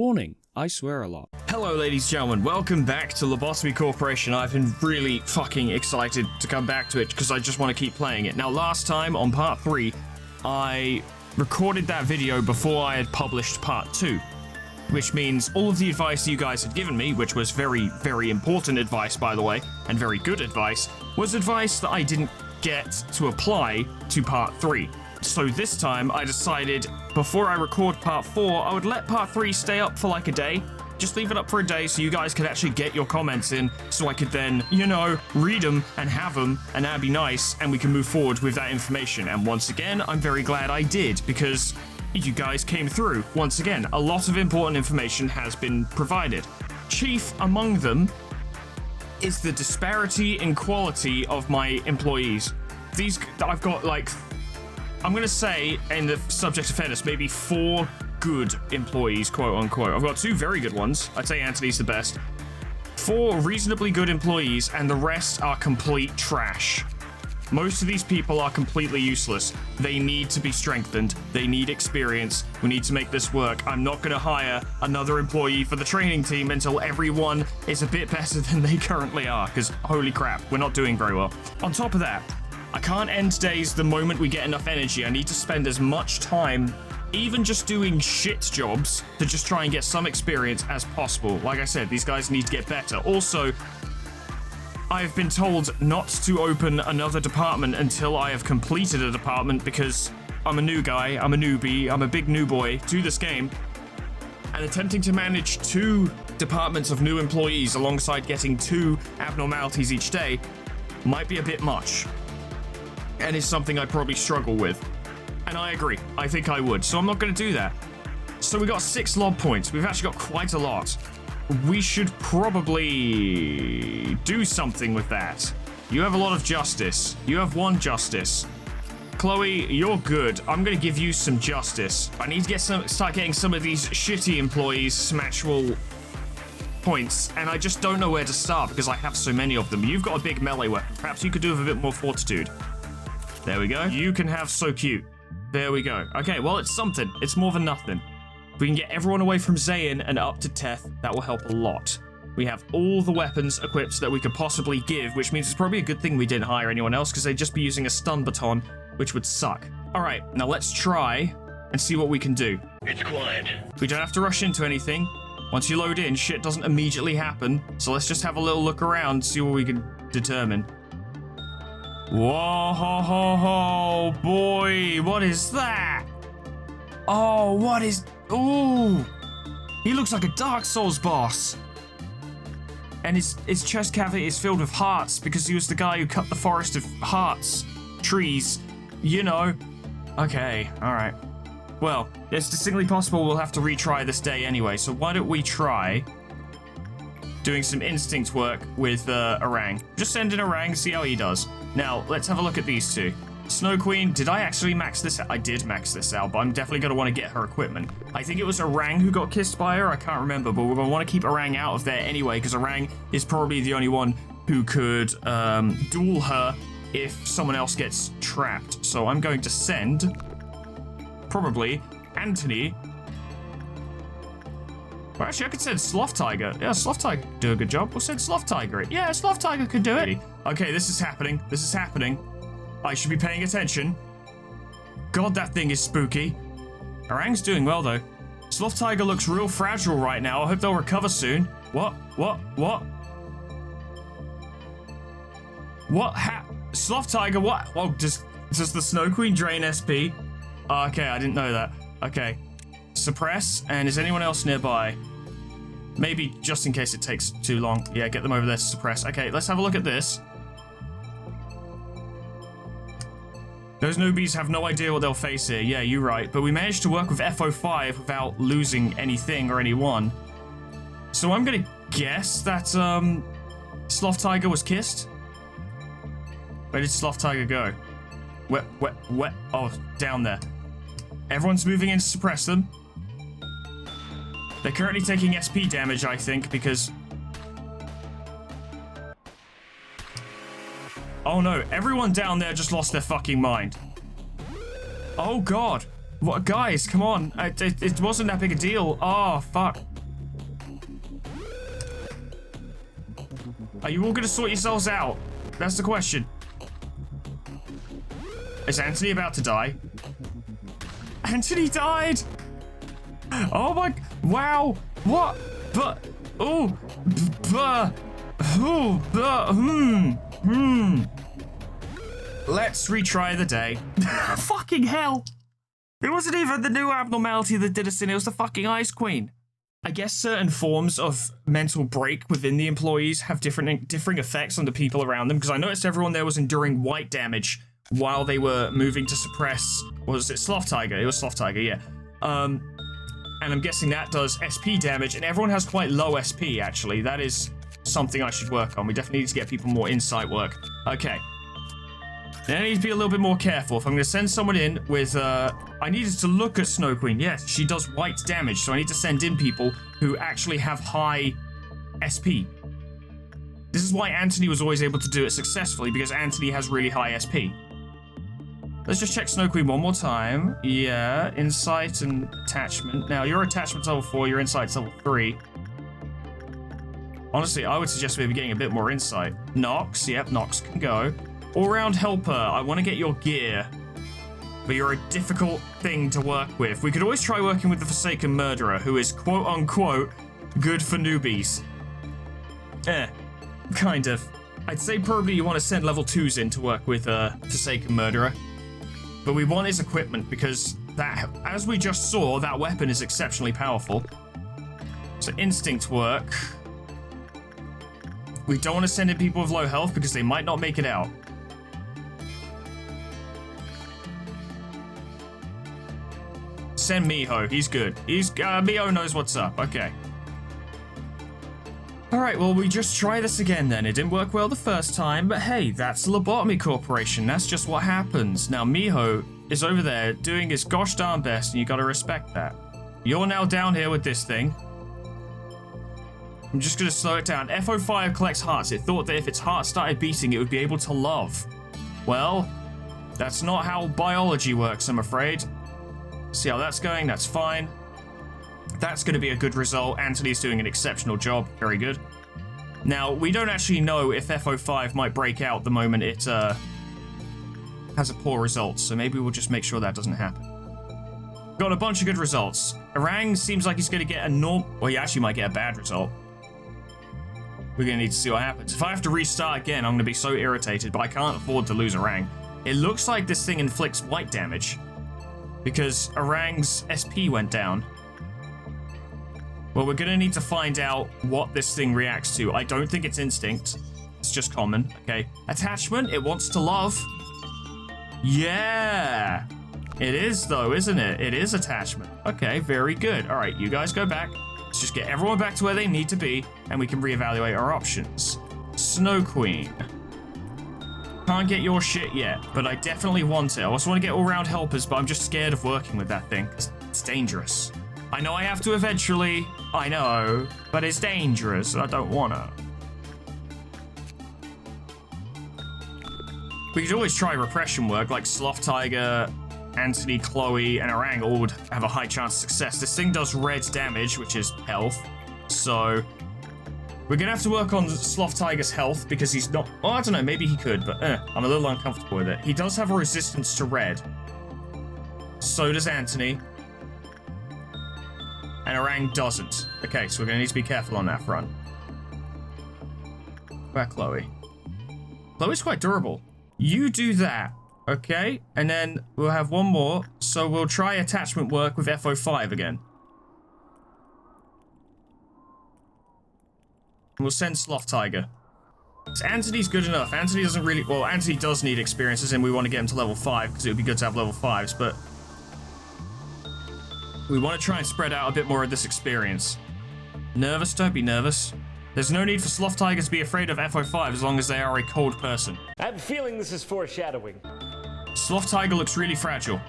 Warning, I swear a lot. Hello ladies and gentlemen, welcome back to Lobotomy Corporation. I've been really fucking excited to come back to it because I just want to keep playing it. Now last time on part 3, I recorded that video before I had published part 2. Which means all of the advice you guys had given me, which was very, very important advice by the way, and very good advice, was advice that I didn't get to apply to part 3. So this time I decided before I record part 4, I would let part 3 stay up for like a day. Just leave it up for a day so you guys could actually get your comments in so I could then, you know, read them and have them, and that'd be nice, and we can move forward with that information. And once again, I'm very glad I did because you guys came through. Once again, a lot of important information has been provided. Chief among them is the disparity in quality of my employees. I've got like, I'm gonna say in the subject of fairness, maybe 4 good employees, quote unquote. I've got 2 very good ones. I'd say Anthony's the best. 4 reasonably good employees, and the rest are complete trash. Most of these people are completely useless. They need to be strengthened. They need experience. We need to make this work. I'm not going to hire another employee for the training team until everyone is a bit better than they currently are, because holy crap, we're not doing very well. On top of that, I can't end days the moment we get enough energy. I need to spend as much time even just doing shit jobs to just try and get some experience as possible. Like I said, these guys need to get better. Also, I've been told not to open another department until I have completed a department because I'm a new guy, I'm a newbie, I'm a big new boy to this game, and attempting to manage 2 departments of new employees alongside getting 2 abnormalities each day might be a bit much, and is something I'd probably struggle with. And I agree, I think I would, so I'm not going to do that. So we got 6 lob points. We've actually got quite a lot. We should probably do something with that. You have a lot of justice. You have 1 justice. Chloe, you're good. I'm going to give you some justice. I need to start getting some of these shitty employees some actual points, and I just don't know where to start because I have so many of them. You've got a big melee weapon. Perhaps you could do with a bit more fortitude. There we go. You can have so cute. There we go. Okay, well, it's something. It's more than nothing. If we can get everyone away from Zayn and up to Teth, that will help a lot. We have all the weapons equipped that we could possibly give, which means it's probably a good thing we didn't hire anyone else because they'd just be using a stun baton, which would suck. All right, now let's try and see what we can do. It's quiet. We don't have to rush into anything. Once you load in, shit doesn't immediately happen. So let's just have a little look around, see what we can determine. Whoa, ho, ho, ho, boy, what is that? Oh, what is... Ooh, he looks like a Dark Souls boss. And his chest cavity is filled with hearts because he was the guy who cut the forest of hearts, trees, you know. Okay, all right. Well, it's distinctly possible we'll have to retry this day anyway, so why don't we try doing some instinct work with Orang. Just send in Orang, see how he does. Now, let's have a look at these 2. Snow Queen, did I actually max this out? I did max this out, but I'm definitely going to want to get her equipment. I think it was Orang who got kissed by her, I can't remember, but we're going to want to keep Orang out of there anyway, because Orang is probably the only one who could duel her if someone else gets trapped. So I'm going to send, probably, Anthony. Well, actually, I could send Sloth Tiger. Yeah, Sloth Tiger could do a good job. We'll send Sloth Tiger it. Yeah, Sloth Tiger could do it. Okay, this is happening. This is happening. I should be paying attention. God, that thing is spooky. Orang's doing well, though. Sloth Tiger looks real fragile right now. I hope they'll recover soon. What? Sloth Tiger, what? Oh, does the Snow Queen drain SP? Oh, okay, I didn't know that. Okay. Suppress, and is anyone else nearby? Maybe just in case it takes too long. Yeah, get them over there to suppress. Okay, let's have a look at this. Those newbies have no idea what they'll face here. Yeah, you're right. But we managed to work with FO5 without losing anything or anyone. So I'm gonna guess that Sloth Tiger was kissed. Where did Sloth Tiger go? Where? Oh, down there. Everyone's moving in to suppress them. They're currently taking SP damage, I think, because... Oh no, everyone down there just lost their fucking mind. Oh god. What, guys, come on. It wasn't that big a deal. Oh, fuck. Are you all gonna sort yourselves out? That's the question. Is Anthony about to die? Anthony died! Oh my... Wow! What? But... Oh! Let's retry the day. Fucking hell! It wasn't even the new abnormality that did us in, it was the fucking Ice Queen. I guess certain forms of mental break within the employees have differing effects on the people around them, because I noticed everyone there was enduring white damage while they were moving to suppress... Was it Sloth Tiger? It was Sloth Tiger, yeah. And I'm guessing that does SP damage, and everyone has quite low SP, actually. That is something I should work on. We definitely need to get people more insight work. Okay. Then I need to be a little bit more careful. If I'm going to send someone in with... I needed to look at Snow Queen. Yes, she does white damage, so I need to send in people who actually have high SP. This is why Anthony was always able to do it successfully, because Anthony has really high SP. Let's just check Snow Queen one more time. Yeah, insight and attachment. Now, your attachment's level 4, your insight's level 3. Honestly, I would suggest maybe getting a bit more insight. Nox, yep, Nox can go. All-round helper, I want to get your gear. But you're a difficult thing to work with. We could always try working with the Forsaken Murderer, who is quote-unquote good for newbies. Kind of. I'd say probably you want to send level 2s in to work with Forsaken Murderer. But we want his equipment because that, as we just saw, that weapon is exceptionally powerful. So instinct work. We don't want to send in people with low health because they might not make it out. Send Miho, he's good. Miho knows what's up, okay. Alright, well, we just try this again then. It didn't work well the first time, but hey, that's the Lobotomy Corporation. That's just what happens. Now, Miho is over there doing his gosh darn best, and you gotta respect that. You're now down here with this thing. I'm just gonna slow it down. FO5 collects hearts. It thought that if its heart started beating, it would be able to love. Well, that's not how biology works, I'm afraid. See how that's going? That's fine. That's going to be a good result. Anthony's doing an exceptional job. Very good. Now, we don't actually know if FO5 might break out the moment it has a poor result, so maybe we'll just make sure that doesn't happen. Got a bunch of good results. Orang seems like he's going to get a well, he actually might get a bad result. We're going to need to see what happens. If I have to restart again, I'm going to be so irritated, but I can't afford to lose Orang. It looks like this thing inflicts white damage, because Orang's SP went down. Well, we're gonna need to find out what this thing reacts to. I don't think it's instinct. It's just common, okay. Attachment, it wants to love. Yeah! It is, though, isn't it? It is attachment. Okay, very good. All right, you guys go back. Let's just get everyone back to where they need to be, and we can reevaluate our options. Snow Queen. Can't get your shit yet, but I definitely want it. I also want to get all-round helpers, but I'm just scared of working with that thing. It's dangerous. I know I have to eventually. I know, but it's dangerous. I don't wanna. We could always try repression work, like Sloth Tiger, Anthony, Chloe, and Orang all would have a high chance of success. This thing does red damage, which is health. So we're gonna have to work on Sloth Tiger's health because he's not. Oh, I don't know. Maybe he could, but I'm a little uncomfortable with it. He does have a resistance to red. So does Anthony. And Orang doesn't. Okay, so we're going to need to be careful on that front. What about Chloe? Chloe's quite durable. You do that, okay? And then we'll have one more. So we'll try attachment work with FO5 again. And we'll send Sloth Tiger. So Anthony's good enough. Anthony doesn't really... Well, Anthony does need experiences, and we want to get him to level 5, because it would be good to have level 5s, but... We want to try and spread out a bit more of this experience. Nervous? Don't be nervous. There's no need for Sloth Tiger to be afraid of FO5 as long as they are a cold person. I have a feeling this is foreshadowing. Sloth Tiger looks really fragile.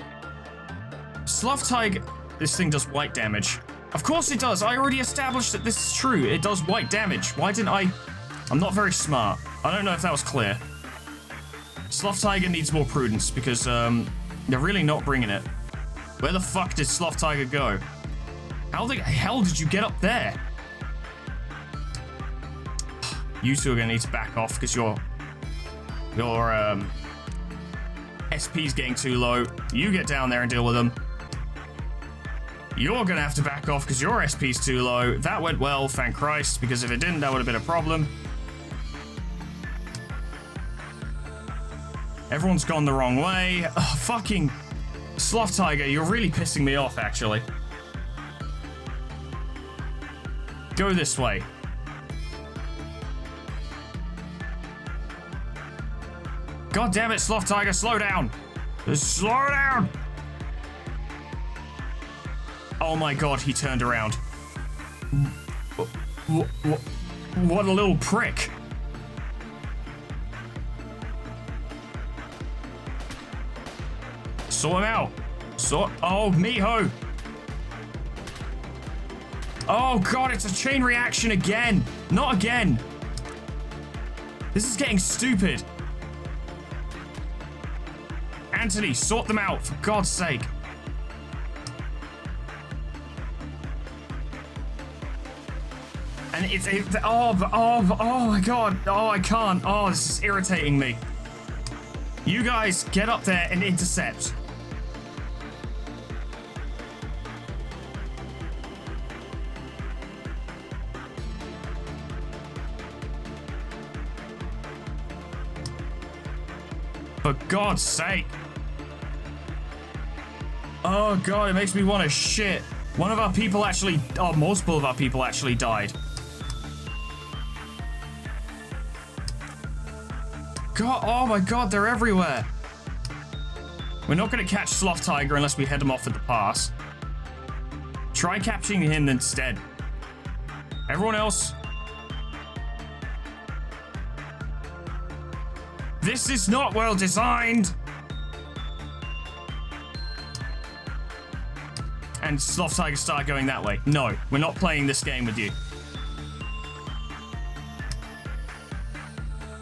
Sloth Tiger... This thing does white damage. Of course it does. I already established that this is true. It does white damage. Why didn't I... I'm not very smart. I don't know if that was clear. Sloth Tiger needs more prudence because they're really not bringing it. Where the fuck did Sloth Tiger go? How the hell did you get up there? You two are gonna need to back off because your SP's getting too low. You get down there and deal with them. You're gonna have to back off because your SP's too low. That went well, thank Christ, because if it didn't, that would have been a problem. Everyone's gone the wrong way. Oh, fucking Sloth Tiger, you're really pissing me off, actually. Go this way. God damn it, Sloth Tiger, slow down. Slow down. Oh my god, he turned around. What a little prick. Sort him out. Oh, Miho. Oh god, it's a chain reaction again. Not again. This is getting stupid. Anthony, sort them out, for God's sake. And oh my god. Oh, I can't. Oh, this is irritating me. You guys get up there and intercept. For God's sake. Oh god, it makes me want to shit. One of our people actually, multiple of our people actually died. God, oh my god, they're everywhere. We're not going to catch Sloth Tiger unless we head him off at the pass. Try catching him instead. Everyone else. This is not well designed. And Sloth Tiger start going that way. No, we're not playing this game with you.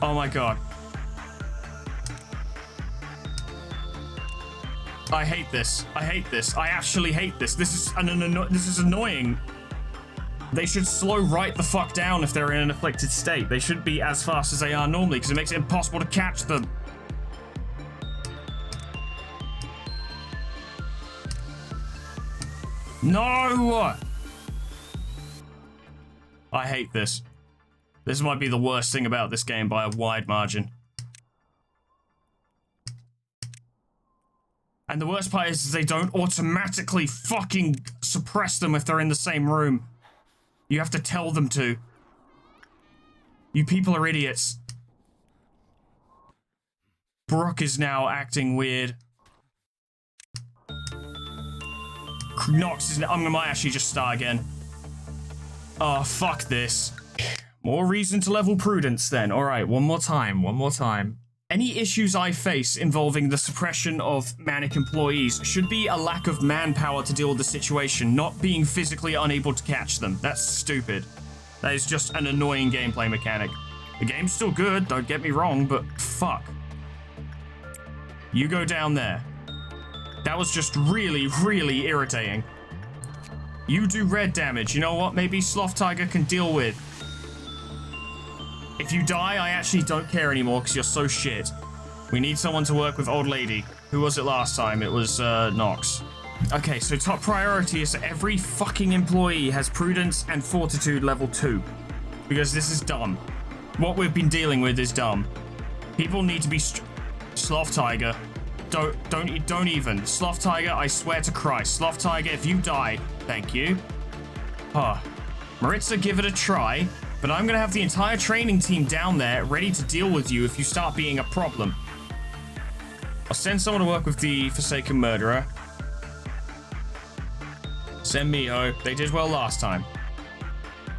Oh my god. I hate this. I hate this. I actually hate this. This is annoying. They should slow right the fuck down if they're in an afflicted state. They shouldn't be as fast as they are normally because it makes it impossible to catch them. No! I hate this. This might be the worst thing about this game by a wide margin. And the worst part is they don't automatically fucking suppress them if they're in the same room. You have to tell them to. You people are idiots. Brooke is now acting weird. Knox is... I might actually just start again. Oh, fuck this. More reason to level prudence then. Alright, one more time. Any issues I face involving the suppression of manic employees should be a lack of manpower to deal with the situation, not being physically unable to catch them. That's stupid. That is just an annoying gameplay mechanic. The game's still good, don't get me wrong, but fuck. You go down there. That was just really, really irritating. You do red damage. You know what? Maybe Sloth Tiger can deal with. If you die, I actually don't care anymore because you're so shit. We need someone to work with Old Lady. Who was it last time? It was, Knox. Okay, so top priority is that every fucking employee has Prudence and Fortitude level 2. Because this is dumb. What we've been dealing with is dumb. People need to be Sloth Tiger. Don't even. Sloth Tiger, I swear to Christ. Sloth Tiger, if you die, thank you. Maritza, give it a try. But I'm gonna have the entire training team down there ready to deal with you if you start being a problem. I'll send someone to work with the Forsaken Murderer. Send Miho. They did well last time.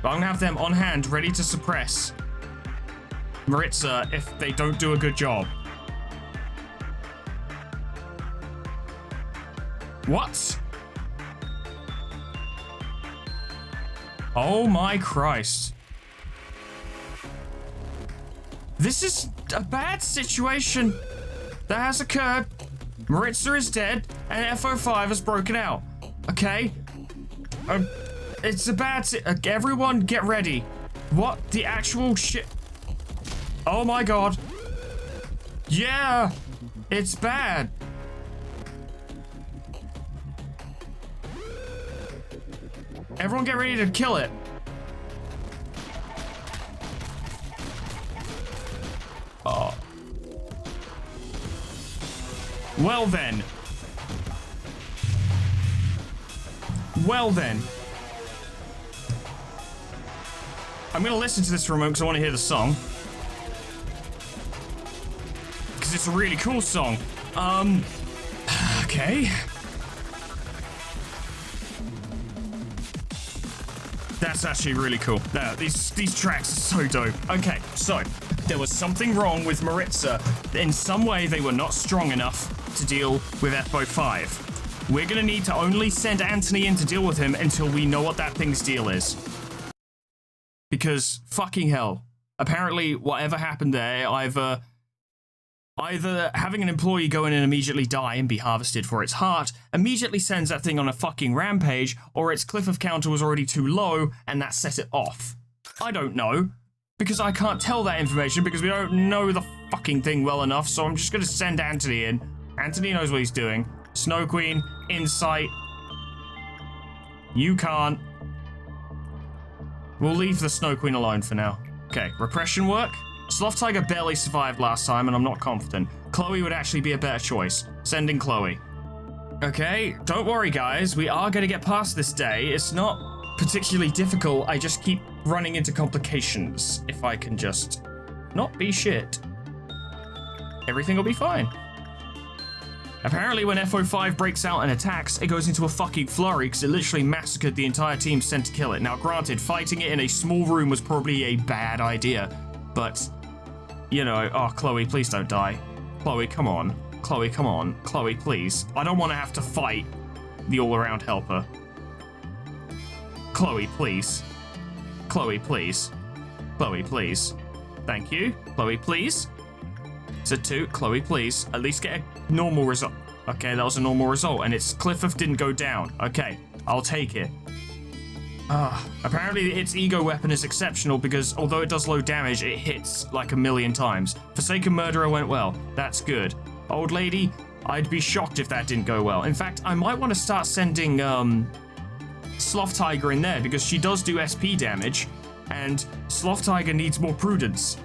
But I'm gonna have them on hand ready to suppress Maritza if they don't do a good job. What? Oh my Christ. This is a bad situation that has occurred. Maritza is dead, and FO5 has broken out. Okay? It's a bad everyone get ready. What the actual shit? Oh my god. Yeah, it's bad. Everyone get ready to kill it. Oh. Well then. Well then. I'm gonna listen to this for a moment because I want to hear the song. Because it's a really cool song. Okay. That's actually really cool. No, these tracks are so dope. Okay, so there was something wrong with Maritza. In some way, they were not strong enough to deal with FO5. We're gonna need to only send Anthony in to deal with him until we know what that thing's deal is. Because fucking hell, apparently whatever happened there, either having an employee go in and immediately die and be harvested for its heart immediately sends that thing on a fucking rampage, or its cliff of counter was already too low and that set it off. I don't know, because I can't tell that information because we don't know the fucking thing well enough, so I'm just gonna send Anthony in. Anthony knows what he's doing. Snow Queen, Insight. You can't. We'll leave the Snow Queen alone for now. Okay, repression work. Sloth Tiger barely survived last time, and I'm not confident. Chloe would actually be a better choice. Sending Chloe. Okay, don't worry, guys. We are going to get past this day. It's not particularly difficult. I just keep running into complications. If I can just not be shit, everything will be fine. Apparently, when FO5 breaks out and attacks, it goes into a fucking flurry because it literally massacred the entire team sent to kill it. Now, granted, fighting it in a small room was probably a bad idea, but, you know, oh, Chloe, please don't die. Chloe, come on. Chloe, come on. Chloe, please. I don't want to have to fight the all-around helper. Chloe, please. Chloe, please. Chloe, please. Thank you. Chloe, please. So 2, Chloe, please. At least get a normal result. Okay, that was a normal result, and its Cliff didn't go down. Okay, I'll take it. Apparently its ego weapon is exceptional because although it does low damage, it hits like 1,000,000 times. Forsaken Murderer went well. That's good. Old Lady, I'd be shocked if that didn't go well. In fact, I might want to start sending Sloth Tiger in there because she does do SP damage, and Sloth Tiger needs more prudence.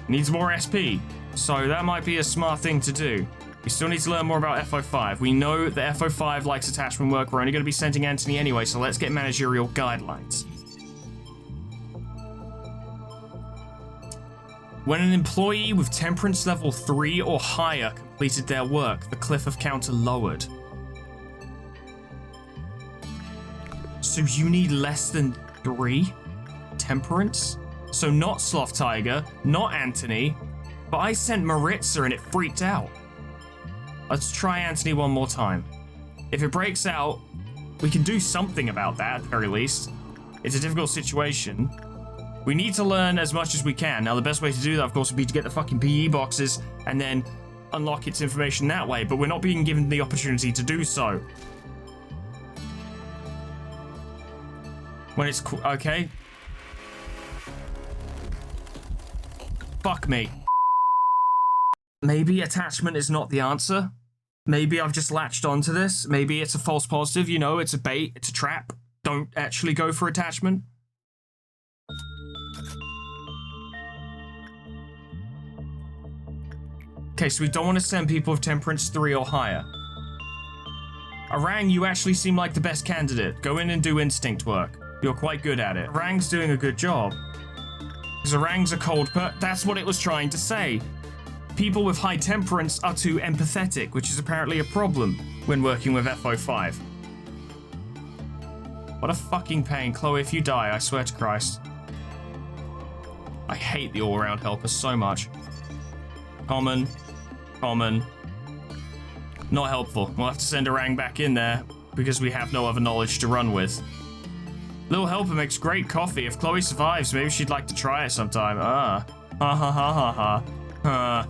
Needs more SP. So that might be a smart thing to do. We still need to learn more about FO5. We know that FO5 likes attachment work. We're only going to be sending Anthony anyway, so let's get managerial guidelines. When an employee with temperance level 3 or higher completed their work, the cliff of counter lowered. So you need less than 3 temperance? So not Sloth Tiger, not Anthony, but I sent Maritza and it freaked out. Let's try Anthony one more time. If it breaks out, we can do something about that at the very least. It's a difficult situation. We need to learn as much as we can. Now, the best way to do that, of course, would be to get the fucking PE boxes and then unlock its information that way, but we're not being given the opportunity to do so. When it's okay. Fuck me. Maybe attachment is not the answer. Maybe I've just latched onto this. Maybe it's a false positive, you know, it's a bait, it's a trap. Don't actually go for attachment. Okay, so we don't want to send people with temperance 3 or higher. Orang, you actually seem like the best candidate. Go in and do instinct work. You're quite good at it. Orang's doing a good job. Because Orang's a cold that's what it was trying to say. People with high temperance are too empathetic, which is apparently a problem when working with FO5. What a fucking pain. Chloe, if you die, I swear to Christ. I hate the all-around helper so much. Common. Common. Not helpful. We'll have to send Orang back in there because we have no other knowledge to run with. Little helper makes great coffee. If Chloe survives, maybe she'd like to try it sometime. Ha ha ha ha ha.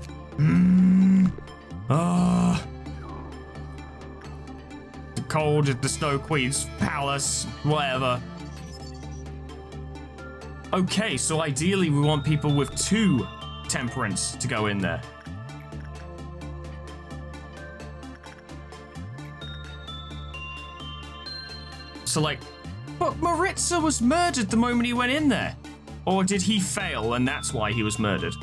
The cold at the Snow Queen's palace, whatever. Okay, so ideally we want people with 2 temperance to go in there. So, like, but Maritza was murdered the moment he went in there. Or did he fail and that's why he was murdered?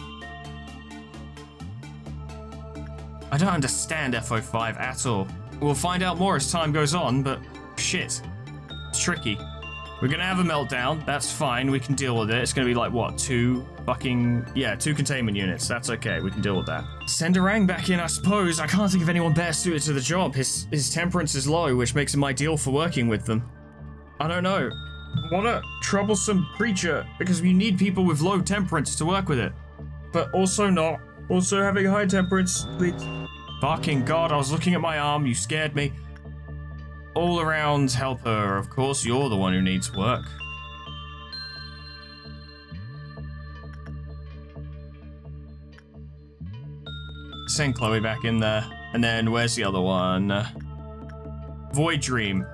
I don't understand FO5 at all. We'll find out more as time goes on, but shit. It's tricky. We're gonna have a meltdown. That's fine. We can deal with it. It's gonna be like, what, 2 containment units. That's okay. We can deal with that. Send Orang back in, I suppose. I can't think of anyone better suited to the job. His temperance is low, which makes him ideal for working with them. I don't know. What a troublesome creature, because we need people with low temperance to work with it. But also not. Also having high temperance. Fucking God, I was looking at my arm. You scared me. All around helper. Of course, you're the one who needs work. Send Chloe back in there. And then where's the other one? Void Dream.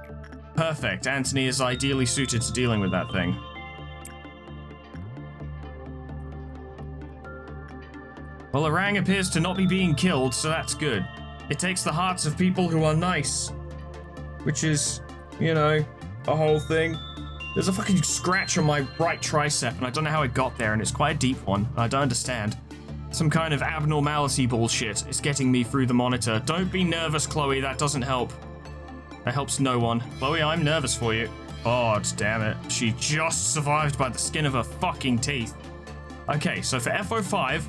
Perfect. Anthony is ideally suited to dealing with that thing. Well, Orang appears to not be being killed, so that's good. It takes the hearts of people who are nice. Which is, you know, a whole thing. There's a fucking scratch on my right tricep, and I don't know how it got there, and it's quite a deep one. I don't understand. Some kind of abnormality bullshit is getting me through the monitor. Don't be nervous, Chloe. That doesn't help. That helps no one. Chloe, I'm nervous for you. Oh, damn it. She just survived by the skin of her fucking teeth. Okay, so for FO5,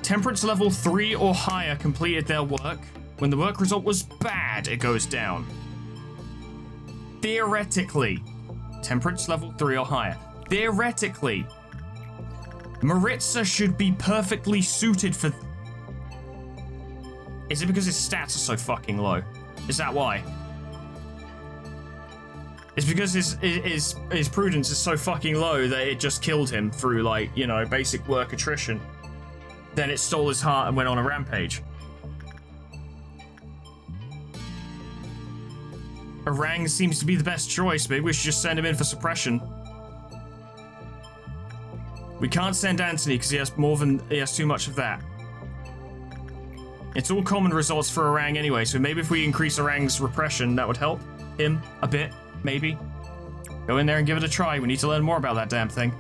temperance level 3 or higher completed their work. When the work result was bad, it goes down. Theoretically, temperance level 3 or higher. Theoretically, Maritza should be perfectly suited for... Is it because his stats are so fucking low? Is that why? It's because his prudence is so fucking low that it just killed him through, like, you know, basic work attrition. Then it stole his heart and went on a rampage. Orang seems to be the best choice. Maybe we should just send him in for suppression. We can't send Anthony because he has too much of that. It's all common results for Orang anyway, so maybe if we increase Orang's repression, that would help him a bit, maybe. Go in there and give it a try. We need to learn more about that damn thing.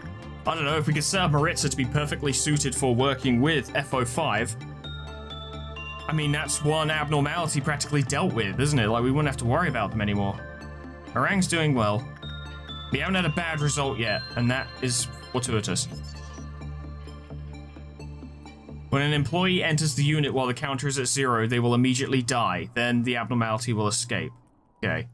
I don't know, if we could set up Maritza to be perfectly suited for working with FO5, I mean, that's one abnormality practically dealt with, isn't it? Like, we wouldn't have to worry about them anymore. Orang's doing well. We haven't had a bad result yet, and that is fortuitous. When an employee enters the unit while the counter is at 0, they will immediately die. Then the abnormality will escape. Okay.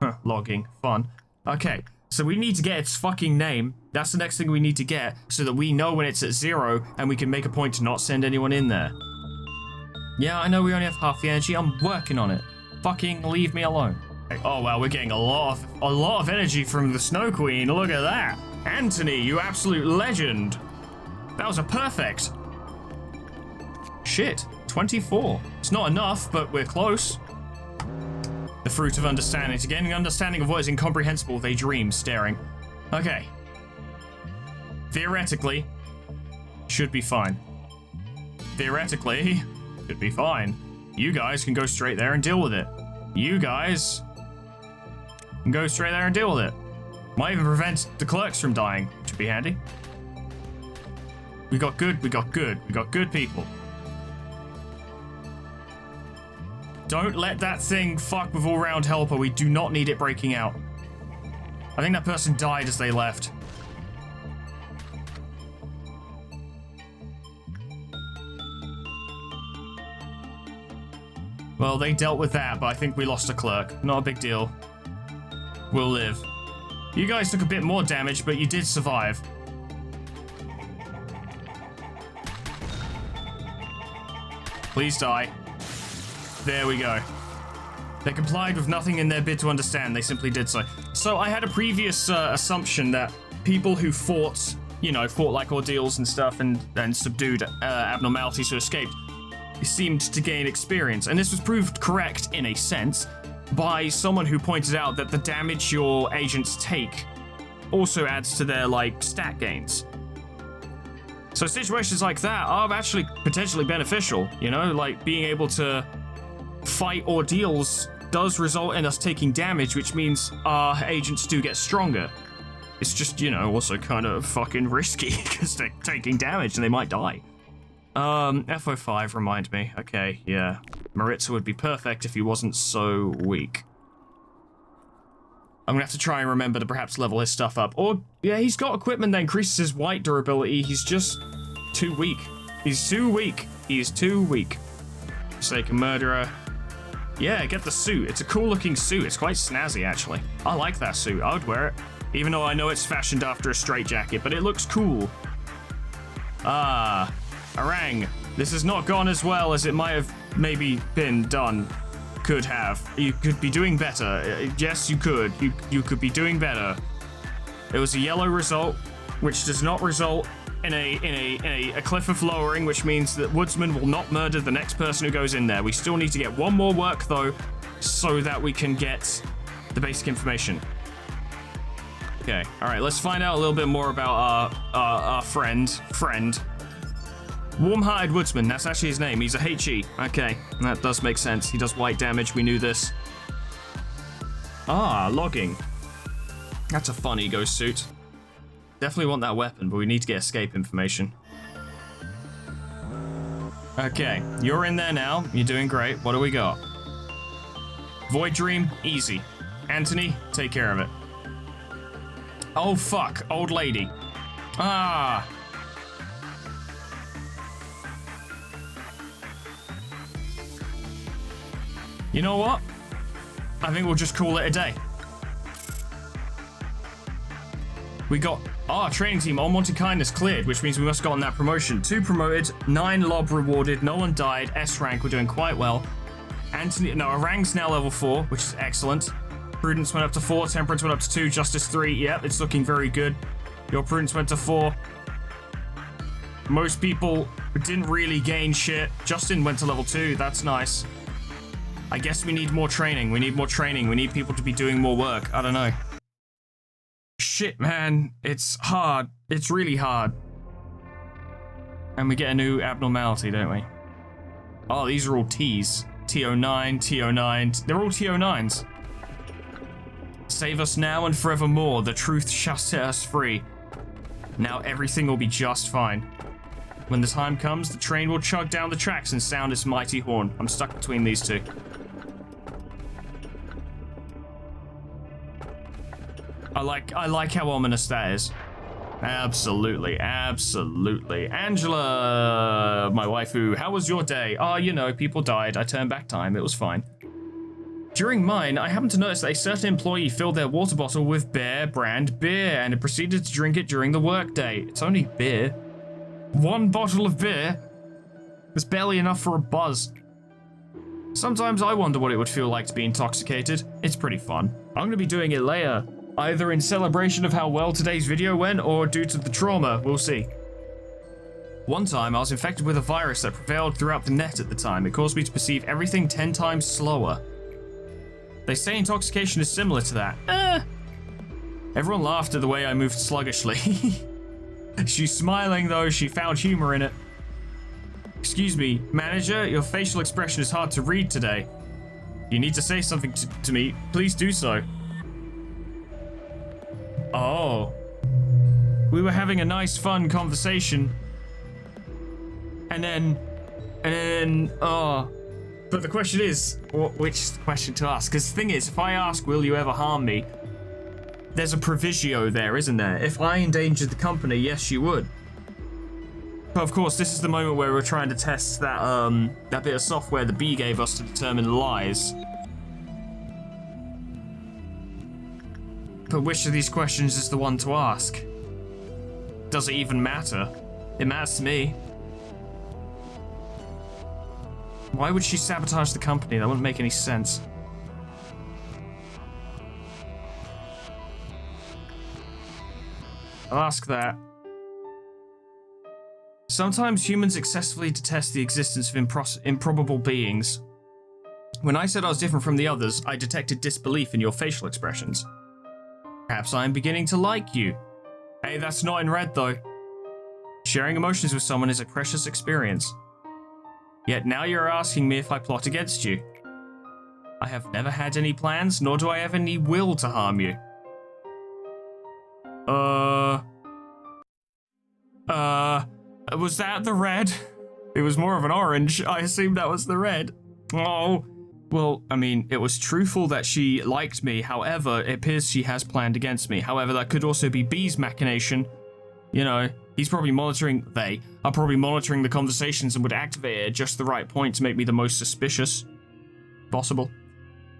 Huh, logging. Fun. Okay, so we need to get its fucking name. That's the next thing we need to get, so that we know when it's at 0, and we can make a point to not send anyone in there. Yeah, I know we only have half the energy. I'm working on it. Fucking leave me alone. Okay. Oh, wow, we're getting a lot of energy from the Snow Queen. Look at that. Anthony, you absolute legend. That was a perfect. Shit, 24. It's not enough, but we're close. The fruit of understanding. To gain an understanding of what is incomprehensible, they dream, staring. Okay. Theoretically, should be fine. Theoretically, should be fine. You guys can go straight there and deal with it. You guys can go straight there and deal with it. Might even prevent the clerks from dying, which would be handy. We got good people. Don't let that thing fuck with all-round helper. We do not need it breaking out. I think that person died as they left. Well, they dealt with that, but I think we lost a clerk. Not a big deal. We'll live. You guys took a bit more damage, but you did survive. Please die. There we go. They complied with nothing in their bid to understand. They simply did so. So I had a previous assumption that people who fought, you know, fought like ordeals and stuff and subdued abnormalities who escaped seemed to gain experience. And this was proved correct in a sense by someone who pointed out that the damage your agents take also adds to their, like, stat gains. So situations like that are actually potentially beneficial, you know? Like, being able to fight ordeals does result in us taking damage, which means our agents do get stronger. It's just, you know, also kind of fucking risky because they're taking damage and they might die. FO5 remind me. Okay, yeah. Maritza would be perfect if he wasn't so weak. I'm gonna have to try and remember to perhaps level his stuff up. Or, yeah, he's got equipment that increases his white durability. He's just too weak. He's too weak. He's too weak. Forsaken Murderer. Yeah, get the suit. It's a cool looking suit. It's quite snazzy, actually. I like that suit. I would wear it. Even though I know it's fashioned after a straitjacket, but it looks cool. Ah, Orang. This has not gone as well as it might have maybe been done. Could have. You could be doing better. Yes, you could. You could be doing better. It was a yellow result, which does not result in a cliff of lowering, which means that Woodsman will not murder the next person who goes in there. We still need to get one more work, though, so that we can get the basic information. Okay, all right, let's find out a little bit more about our friend. Warm-Hearted Woodsman, that's actually his name. He's a HE. Okay, that does make sense. He does white damage, we knew this. Ah, logging. That's a fun ego suit. Definitely want that weapon, but we need to get escape information. Okay, you're in there now. You're doing great. What do we got? Void Dream, easy. Anthony, take care of it. Oh, fuck. Old lady. Ah. You know what? I think we'll just call it a day. We got our training team, Almonte Kindness cleared, which means we must have gotten that promotion. 2 promoted, 9 lob rewarded, no one died, S rank, we're doing quite well. Our rank's now level 4, which is excellent. Prudence went up to 4, Temperance went up to 2, Justice 3, yep, it's looking very good. Your Prudence went to 4. Most people didn't really gain shit. Justin went to level 2, that's nice. I guess we need more training. We need more training. We need people to be doing more work. I don't know. Shit, man. It's hard. It's really hard. And we get a new abnormality, don't we? Oh, these are all T's. TO9, TO9. They're all TO9s. Save us now and forevermore. The truth shall set us free. Now everything will be just fine. When the time comes, the train will chug down the tracks and sound its mighty horn. I'm stuck between these two. I like how ominous that is. Absolutely, absolutely. Angela, my waifu, how was your day? Oh, you know, people died. I turned back time. It was fine. During mine, I happened to notice that a certain employee filled their water bottle with Bear brand beer and proceeded to drink it during the workday. It's only beer. 1 bottle of beer? It's barely enough for a buzz. Sometimes I wonder what it would feel like to be intoxicated. It's pretty fun. I'm going to be doing it later. Either in celebration of how well today's video went, or due to the trauma, we'll see. One time, I was infected with a virus that prevailed throughout the net at the time. It caused me to perceive everything 10 times slower. They say intoxication is similar to that. Everyone laughed at the way I moved sluggishly. She's smiling though, she found humor in it. Excuse me, manager, your facial expression is hard to read today. You need to say something to me, please do so. Oh. We were having a nice, fun conversation. And then, oh. But the question is, which is the question to ask? Because the thing is, if I ask, will you ever harm me? There's a proviso there, isn't there? If I endangered the company, yes, you would. But of course, this is the moment where we're trying to test that, that bit of software the bee gave us to determine lies. But which of these questions is the one to ask? Does it even matter? It matters to me. Why would she sabotage the company? That wouldn't make any sense. I'll ask that. Sometimes humans excessively detest the existence of improbable beings. When I said I was different from the others, I detected disbelief in your facial expressions. Perhaps I'm beginning to like you. Hey, that's not in red though. Sharing emotions with someone is a precious experience. Yet now you're asking me if I plot against you. I have never had any plans, nor do I have any will to harm you. Was that the red? It was more of an orange. I assumed that was the red. Oh. Well, I mean, it was truthful that she liked me. However, it appears she has planned against me. However, that could also be B's machination. You know, they are probably monitoring the conversations and would activate it at just the right point to make me the most suspicious possible.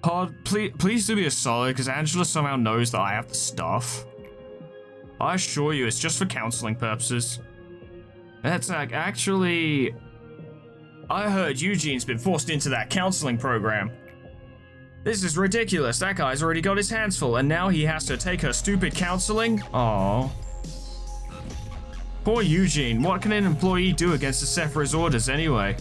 Pod, please do me a solid, because Angela somehow knows that I have the stuff. I assure you, it's just for counseling purposes. That's actually... I heard Eugene's been forced into that counseling program. This is ridiculous. That guy's already got his hands full, and now he has to take her stupid counseling? Aww. Poor Eugene. What can an employee do against the Sephiroth's orders anyway?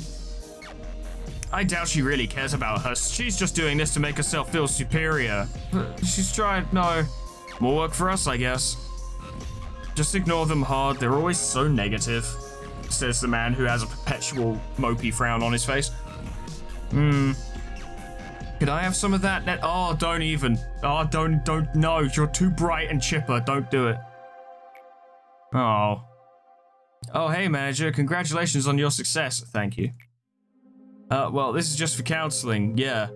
I doubt she really cares about her. She's just doing this to make herself feel superior. She's trying... No. More work for us, I guess. Just ignore them hard. They're always so negative. Says the man who has a perpetual mopey frown on his face. Could I have some of that? Oh, don't even. Oh, don't, no. You're too bright and chipper. Don't do it. Oh. Oh, hey, manager. Congratulations on your success. Thank you. Well, this is just for counseling. Yeah.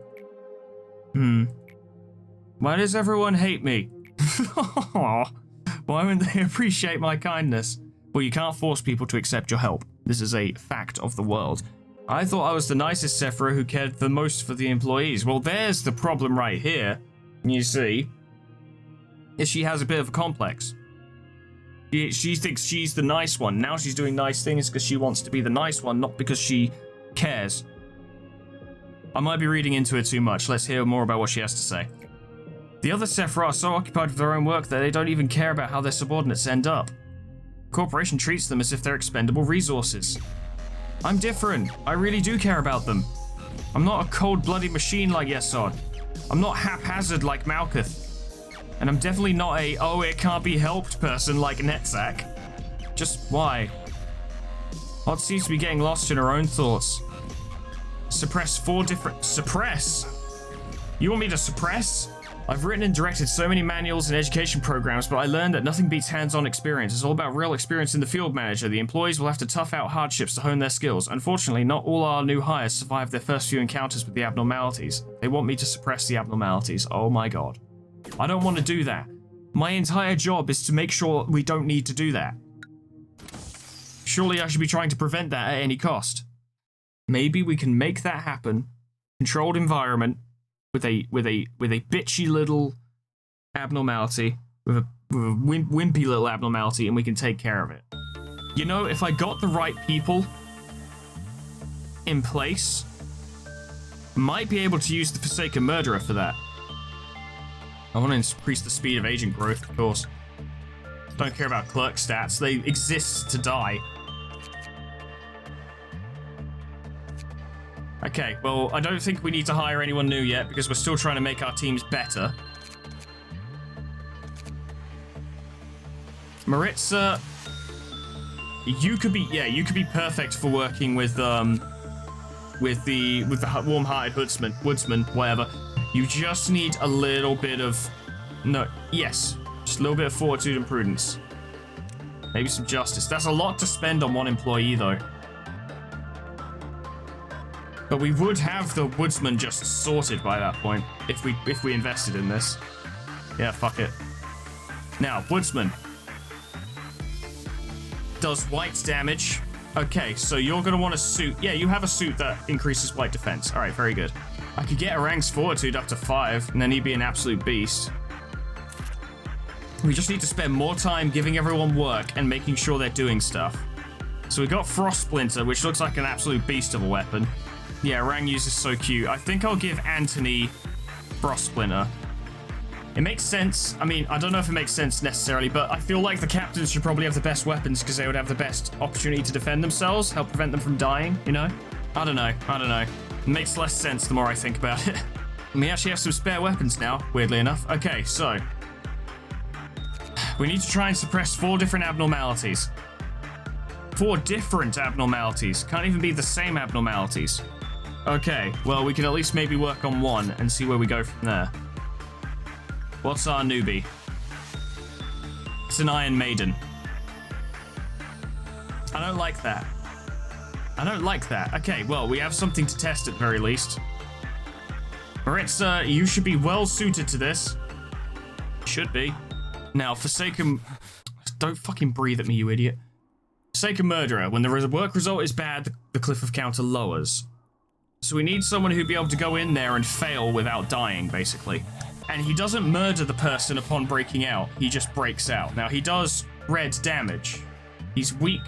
Why does everyone hate me? Why wouldn't they appreciate my kindness? Well, you can't force people to accept your help. This is a fact of the world. I thought I was the nicest Sephiroth who cared the most for the employees. Well, there's the problem right here. You see, is she has a bit of a complex. She thinks she's the nice one. Now she's doing nice things because she wants to be the nice one, not because she cares. I might be reading into it too much. Let's hear more about what she has to say. The other Sephiroth are so occupied with their own work that they don't even care about how their subordinates end up. The corporation treats them as if they're expendable resources. I'm different. I really do care about them. I'm not a cold-blooded machine like Yesod. I'm not haphazard like Malkuth. And I'm definitely not a, oh, it can't be helped person like Netzak. Just why? Odd seems to be getting lost in her own thoughts. Suppress 4 different... Suppress? You want me to suppress? I've written and directed so many manuals and education programs, but I learned that nothing beats hands-on experience. It's all about real experience in the field manager. The employees will have to tough out hardships to hone their skills. Unfortunately, not all our new hires survive their first few encounters with the abnormalities. They want me to suppress the abnormalities. Oh my god. I don't want to do that. My entire job is to make sure we don't need to do that. Surely I should be trying to prevent that at any cost. Maybe we can make that happen. Controlled environment. With a bitchy little abnormality, with a wimpy little abnormality, and we can take care of it. You know, if I got the right people in place, might be able to use the Forsaken Murderer for that. I want to increase the speed of agent growth, of course. Don't care about clerk stats, they exist to die. Okay, well, I don't think we need to hire anyone new yet because we're still trying to make our teams better. Maritza, you could be perfect for working with the warm-hearted woodsman, whatever. You just need a little bit of, just a little bit of fortitude and prudence. Maybe some justice. That's a lot to spend on one employee, though. But we would have the woodsman just sorted by that point if we invested in this. Yeah, fuck it. Now, woodsman does white damage. Okay, so you're gonna want a suit. Yeah, you have a suit that increases white defense. All right, very good. I could get Orang's fortitude up to 5, and then he'd be an absolute beast. We just need to spend more time giving everyone work and making sure they're doing stuff. So we got Frost Splinter, which looks like an absolute beast of a weapon. Yeah, Rangyu's is so cute. I think I'll give Anthony Frost Splinter. It makes sense. I mean, I don't know if it makes sense necessarily, but I feel like the captains should probably have the best weapons because they would have the best opportunity to defend themselves, help prevent them from dying, you know? I don't know. It makes less sense the more I think about it. And we actually have some spare weapons now, weirdly enough. Okay, so We need to try and suppress 4 different abnormalities. 4 different abnormalities. Can't even be the same abnormalities. Okay, well, we can at least maybe work on one and see where we go from there. What's our newbie? It's an Iron Maiden. I don't like that. I don't like that. Okay, well, we have something to test at the very least. Maritza, you should be well suited to this. Should be. Now, Forsaken... Don't fucking breathe at me, you idiot. Forsaken Murderer. When the work result is bad, the cliff of counter lowers. So we need someone who'd be able to go in there and fail without dying, basically. And he doesn't murder the person upon breaking out. He just breaks out. Now, he does red damage. He's weak.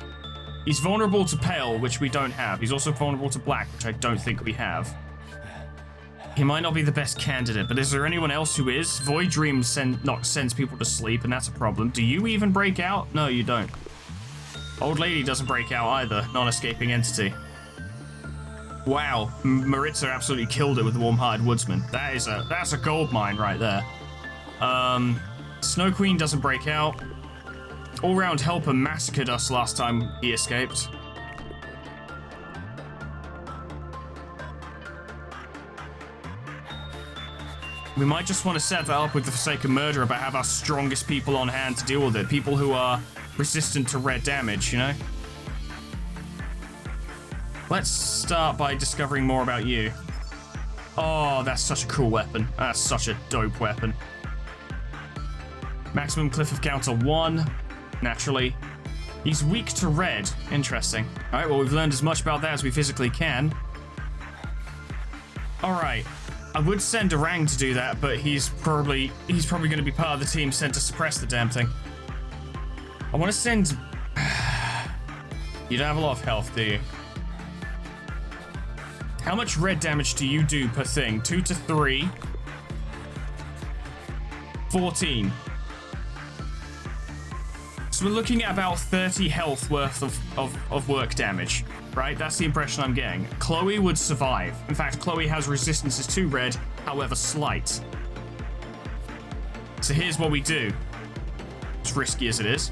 He's vulnerable to pale, which we don't have. He's also vulnerable to black, which I don't think we have. He might not be the best candidate, but is there anyone else who is? Void Dream sends people to sleep, and that's a problem. Do you even break out? No, you don't. Old Lady doesn't break out either. Non-escaping entity. Wow, Maritza absolutely killed it with the Warm-Hearted Woodsman. That's a gold mine right there. Snow Queen doesn't break out. All-Round Helper massacred us last time he escaped. We might just want to set that up with the Forsaken Murderer, but have our strongest people on hand to deal with it. People who are resistant to red damage, you know? Let's start by discovering more about you. Oh, that's such a cool weapon. That's such a dope weapon. Maximum cliff of counter 1, naturally. He's weak to red. Interesting. All right, well, we've learned as much about that as we physically can. All right. I would send Orang to do that, but he's probably going to be part of the team sent to suppress the damn thing. I want to send... You don't have a lot of health, do you? How much red damage do you do per thing? 2 to 3. 14. So we're looking at about 30 health worth of work damage, right? That's the impression I'm getting. Chloe would survive. In fact, Chloe has resistances to red, however slight. So here's what we do. As risky as it is.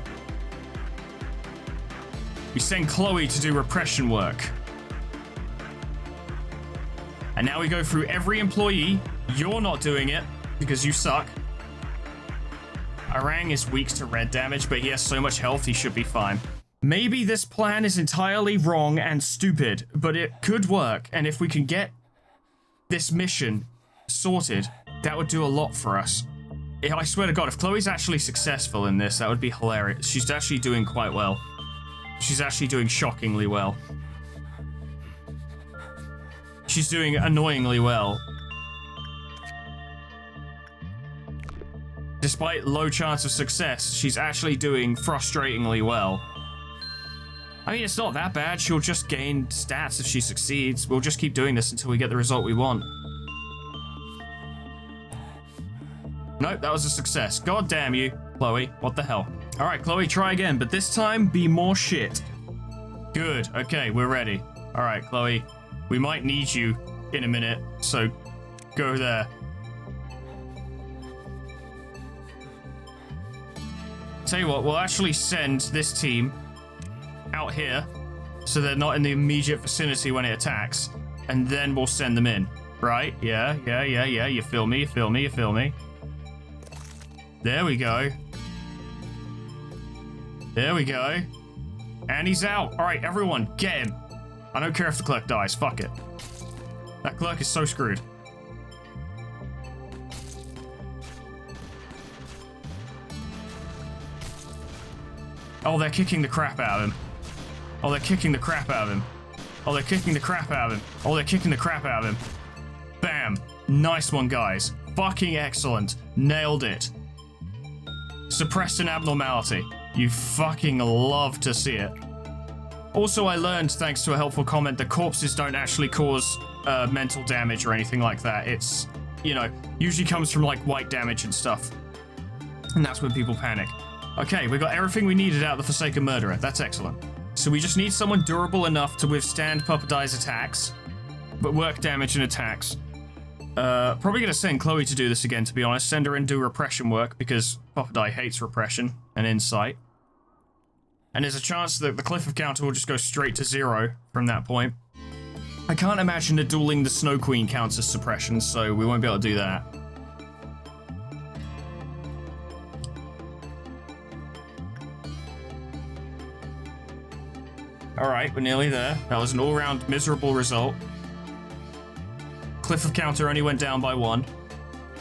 We send Chloe to do repression work. And now we go through every employee. You're not doing it because you suck. Orang is weak to red damage, but he has so much health he should be fine. Maybe this plan is entirely wrong and stupid, but it could work. And if we can get this mission sorted, that would do a lot for us. I swear to God, if Chloe's actually successful in this, that would be hilarious. She's actually doing quite well. She's actually doing shockingly well. She's doing annoyingly well. Despite low chance of success, she's actually doing frustratingly well. I mean, it's not that bad. She'll just gain stats if she succeeds. We'll just keep doing this until we get the result we want. Nope, that was a success. God damn you, Chloe. What the hell? All right, Chloe, try again, but this time be more shit. Good. Okay, we're ready. All right, Chloe, we might need you in a minute, so go there. Tell you what, we'll actually send this team out here so they're not in the immediate vicinity when it attacks, and then we'll send them in. Right? Yeah. You feel me? There we go. There we go. And he's out. All right, everyone, get him. I don't care if the clerk dies. Fuck it. That clerk is so screwed. Oh, they're kicking the crap out of him. Oh, they're kicking the crap out of him. Oh, they're kicking the crap out of him. Oh, they're kicking the crap out of him. Bam. Nice one, guys. Fucking excellent. Nailed it. Suppressed an abnormality. You fucking love to see it. Also, I learned, thanks to a helpful comment, that corpses don't actually cause mental damage or anything like that. It's, you know, usually comes from, like, white damage and stuff. And that's when people panic. Okay, we got everything we needed out of the Forsaken Murderer. That's excellent. So we just need someone durable enough to withstand Puppet Eye's attacks, but work damage and attacks. Probably gonna send Chloe to do this again, to be honest. Send her in to do repression work, because Poppadai hates repression and insight. And there's a chance that the cliff of counter will just go straight to 0 from that point. I can't imagine that dueling the Snow Queen counts as suppression, so we won't be able to do that. Alright, we're nearly there. That was an all-round miserable result. Cliff of counter only went down by 1.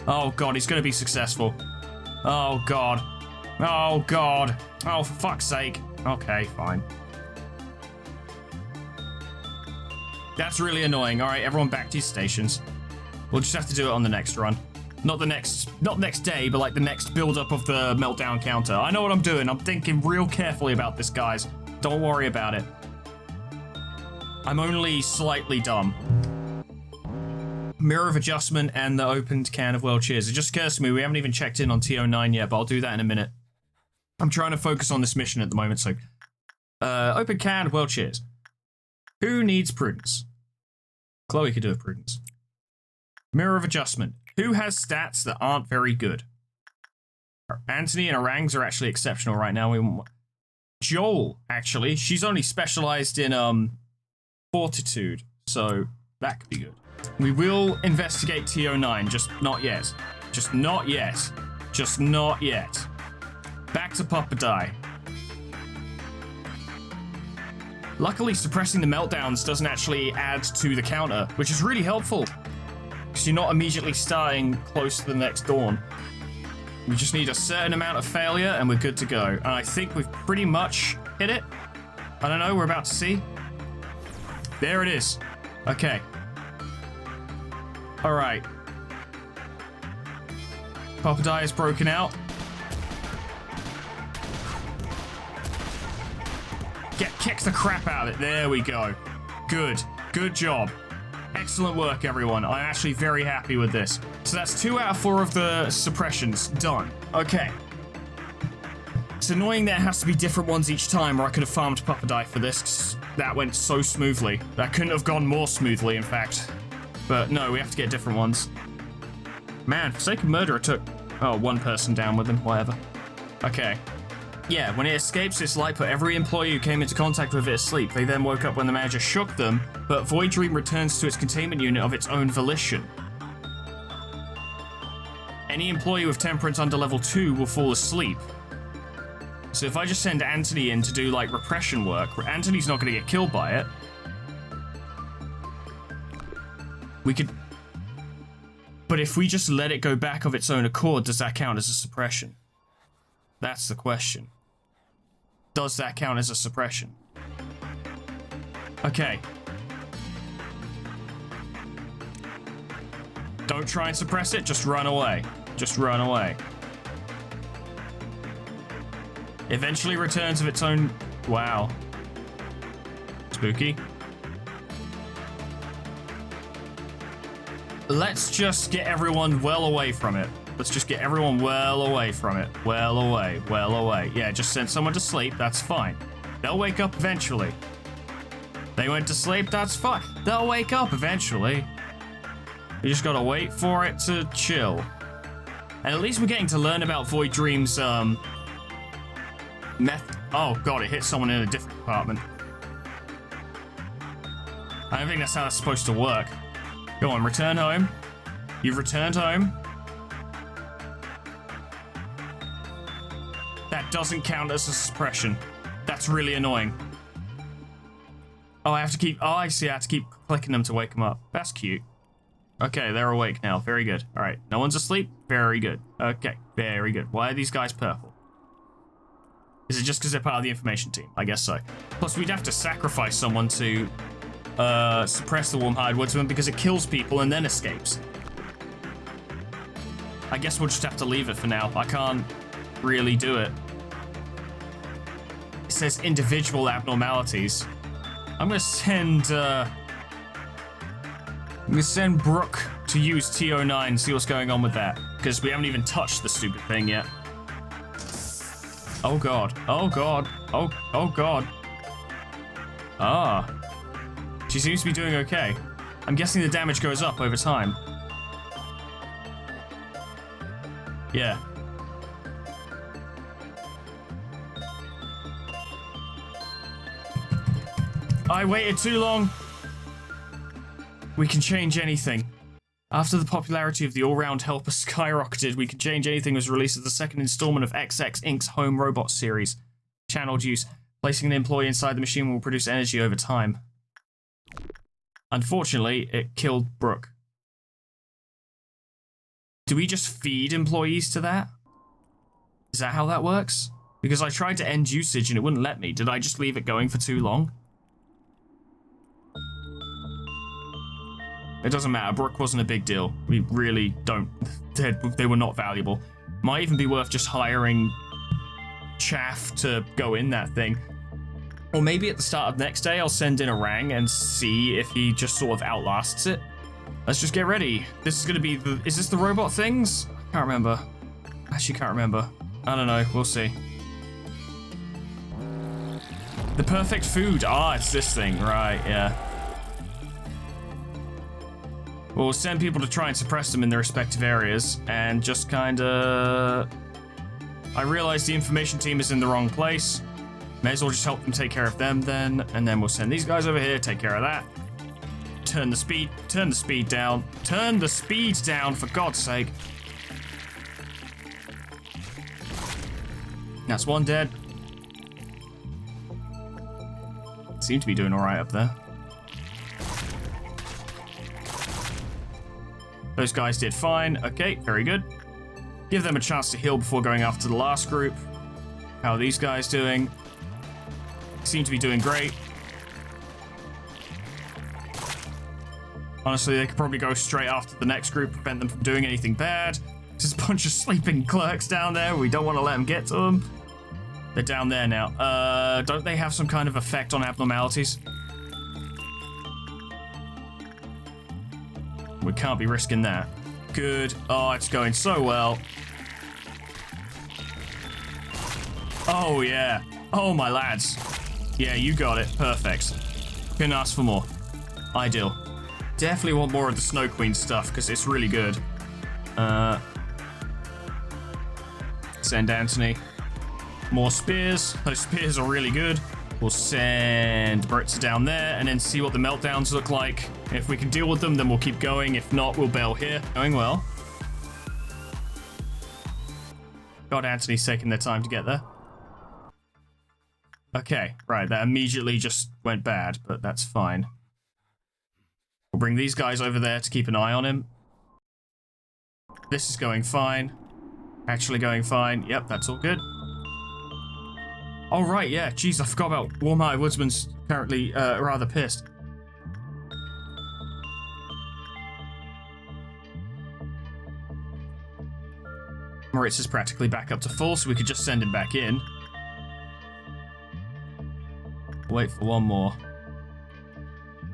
Oh god, he's gonna be successful. Oh god. Oh god. Oh, for fuck's sake. Okay, fine. That's really annoying. Alright, everyone back to your stations. We'll just have to do it on the next run. Not next day, but like the next build-up of the meltdown counter. I know what I'm doing. I'm thinking real carefully about this, guys. Don't worry about it. I'm only slightly dumb. Mirror of adjustment and the opened can of world cheers. It just occurs to me, we haven't even checked in on TO9 yet, but I'll do that in a minute. I'm trying to focus on this mission at the moment, so... open can of world cheers. Who needs prudence? Chloe could do a prudence. Mirror of adjustment. Who has stats that aren't very good? Anthony and Orangs are actually exceptional right now. Joel, actually. She's only specialized in, fortitude, so that could be good. We will investigate TO9, just not yet. Just not yet. Just not yet. Back to Poppadai. Luckily, suppressing the meltdowns doesn't actually add to the counter, which is really helpful. Because you're not immediately starting close to the next dawn. We just need a certain amount of failure and we're good to go. And I think we've pretty much hit it. I don't know, we're about to see. There it is. Okay. Alright. Poppadai is broken out. Kick the crap out of it. There we go. Good. Good job. Excellent work, everyone. I'm actually very happy with this. So that's 2 out of 4 of the suppressions done. Okay. It's annoying there has to be different ones each time, or I could have farmed Poppadai for this, 'cause that went so smoothly. That couldn't have gone more smoothly, in fact. But no, we have to get different ones. Man, Forsaken Murderer took... oh, 1 person down with him. Whatever. Okay. Yeah, when it escapes its light, put every employee who came into contact with it asleep. They then woke up when the manager shook them, but Void Dream returns to its containment unit of its own volition. Any employee with temperance under level 2 will fall asleep. So if I just send Anthony in to do, like, repression work, Anthony's not going to get killed by it. We could... but if we just let it go back of its own accord, does that count as a suppression? That's the question. Does that count as a suppression? Okay. Don't try and suppress it, just run away. Just run away. Eventually returns of its own... wow. Spooky. Let's just get everyone well away from it. Let's just get everyone well away from it. Well away, well away. Yeah, just send someone to sleep, that's fine. They'll wake up eventually. They went to sleep, that's fine. They'll wake up eventually. You just gotta wait for it to chill. And at least we're getting to learn about Void Dream's, method. Oh god, it hit someone in a different department. I don't think that's how that's supposed to work. Go on, return home. You've returned home. That doesn't count as a suppression. That's really annoying. Oh, I have to keep... oh, I see. I have to keep clicking them to wake them up. That's cute. Okay, they're awake now. Very good. All right. No one's asleep? Very good. Okay, very good. Why are these guys purple? Is it just because they're part of the information team? I guess so. Plus, we'd have to sacrifice someone to suppress the Warm-Hearted Woodsman because it kills people and then escapes. I guess we'll just have to leave it for now. I can't really do it. It says individual abnormalities. I'm gonna send Brooke to use TO9, see what's going on with that, because we haven't even touched the stupid thing yet. Oh god. Oh god. Oh god. Ah. She seems to be doing okay. I'm guessing the damage goes up over time. Yeah. I waited too long. We can change anything. After the popularity of the all-round helper skyrocketed, We Can Change Anything was released as the second installment of XX Inc.'s Home Robot series. Channeled use. Placing an employee inside the machine will produce energy over time. Unfortunately, it killed Brooke. Do we just feed employees to that? Is that how that works? Because I tried to end usage and it wouldn't let me. Did I just leave it going for too long? It doesn't matter. Brooke wasn't a big deal. We really don't. They were not valuable. Might even be worth just hiring chaff to go in that thing. Or maybe at the start of next day, I'll send in a Rang and see if he just sort of outlasts it. Let's just get ready. This is going to be the... Is this the robot things? I can't remember. Actually, can't remember. I don't know. We'll see. The perfect food. Ah, it's this thing. Right, yeah. We'll send people to try and suppress them in their respective areas and just kind of... I realize the information team is in the wrong place. May as well just help them take care of them then. And then we'll send these guys over here, take care of that. Turn the speed down. Turn the speed down, for God's sake. That's one dead. Seem to be doing all right up there. Those guys did fine. Okay, very good. Give them a chance to heal before going after the last group. How are these guys doing? Seem to be doing great. Honestly, they could probably go straight after the next group, prevent them from doing anything bad. There's a bunch of sleeping clerks down there. We don't want to let them get to them. They're down there now. Don't they have some kind of effect on abnormalities? We can't be risking that. Good. Oh, it's going so well. Oh, yeah. Oh, my lads. Yeah, you got it. Perfect. Couldn't ask for more. Ideal. Definitely want more of the Snow Queen stuff, because it's really good. Send Anthony. More spears. Those spears are really good. We'll send Maritza down there and then see what the meltdowns look like. If we can deal with them, then we'll keep going. If not, we'll bail here. Going well. God, Anthony's taking their time to get there. Okay, right. That immediately just went bad, but that's fine. We'll bring these guys over there to keep an eye on him. This is going fine. Actually going fine. Yep, that's all good. Oh, right, yeah. Jeez, I forgot about Warm-Hearted Woodsman's currently rather pissed. Maritza's practically back up to full, so we could just send him back in. Wait for one more.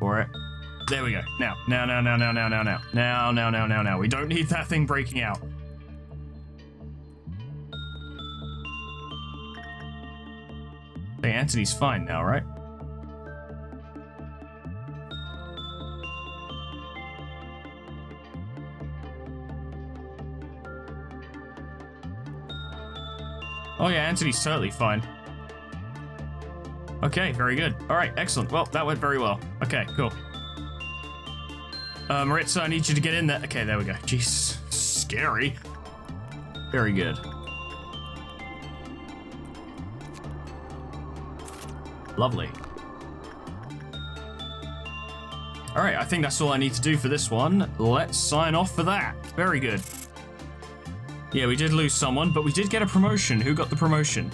For it. There we go. Now. Now. We don't need that thing breaking out. Hey, Anthony's fine now, right? Oh yeah, Anthony's totally fine. Okay, very good. All right, excellent. Well, that went very well. Okay, cool. Maritza, I need you to get in there. Okay, there we go. Jeez, scary. Very good. Lovely. All right, I think that's all I need to do for this one. Let's sign off for that. Very good. Yeah, we did lose someone, but we did get a promotion. Who got the promotion?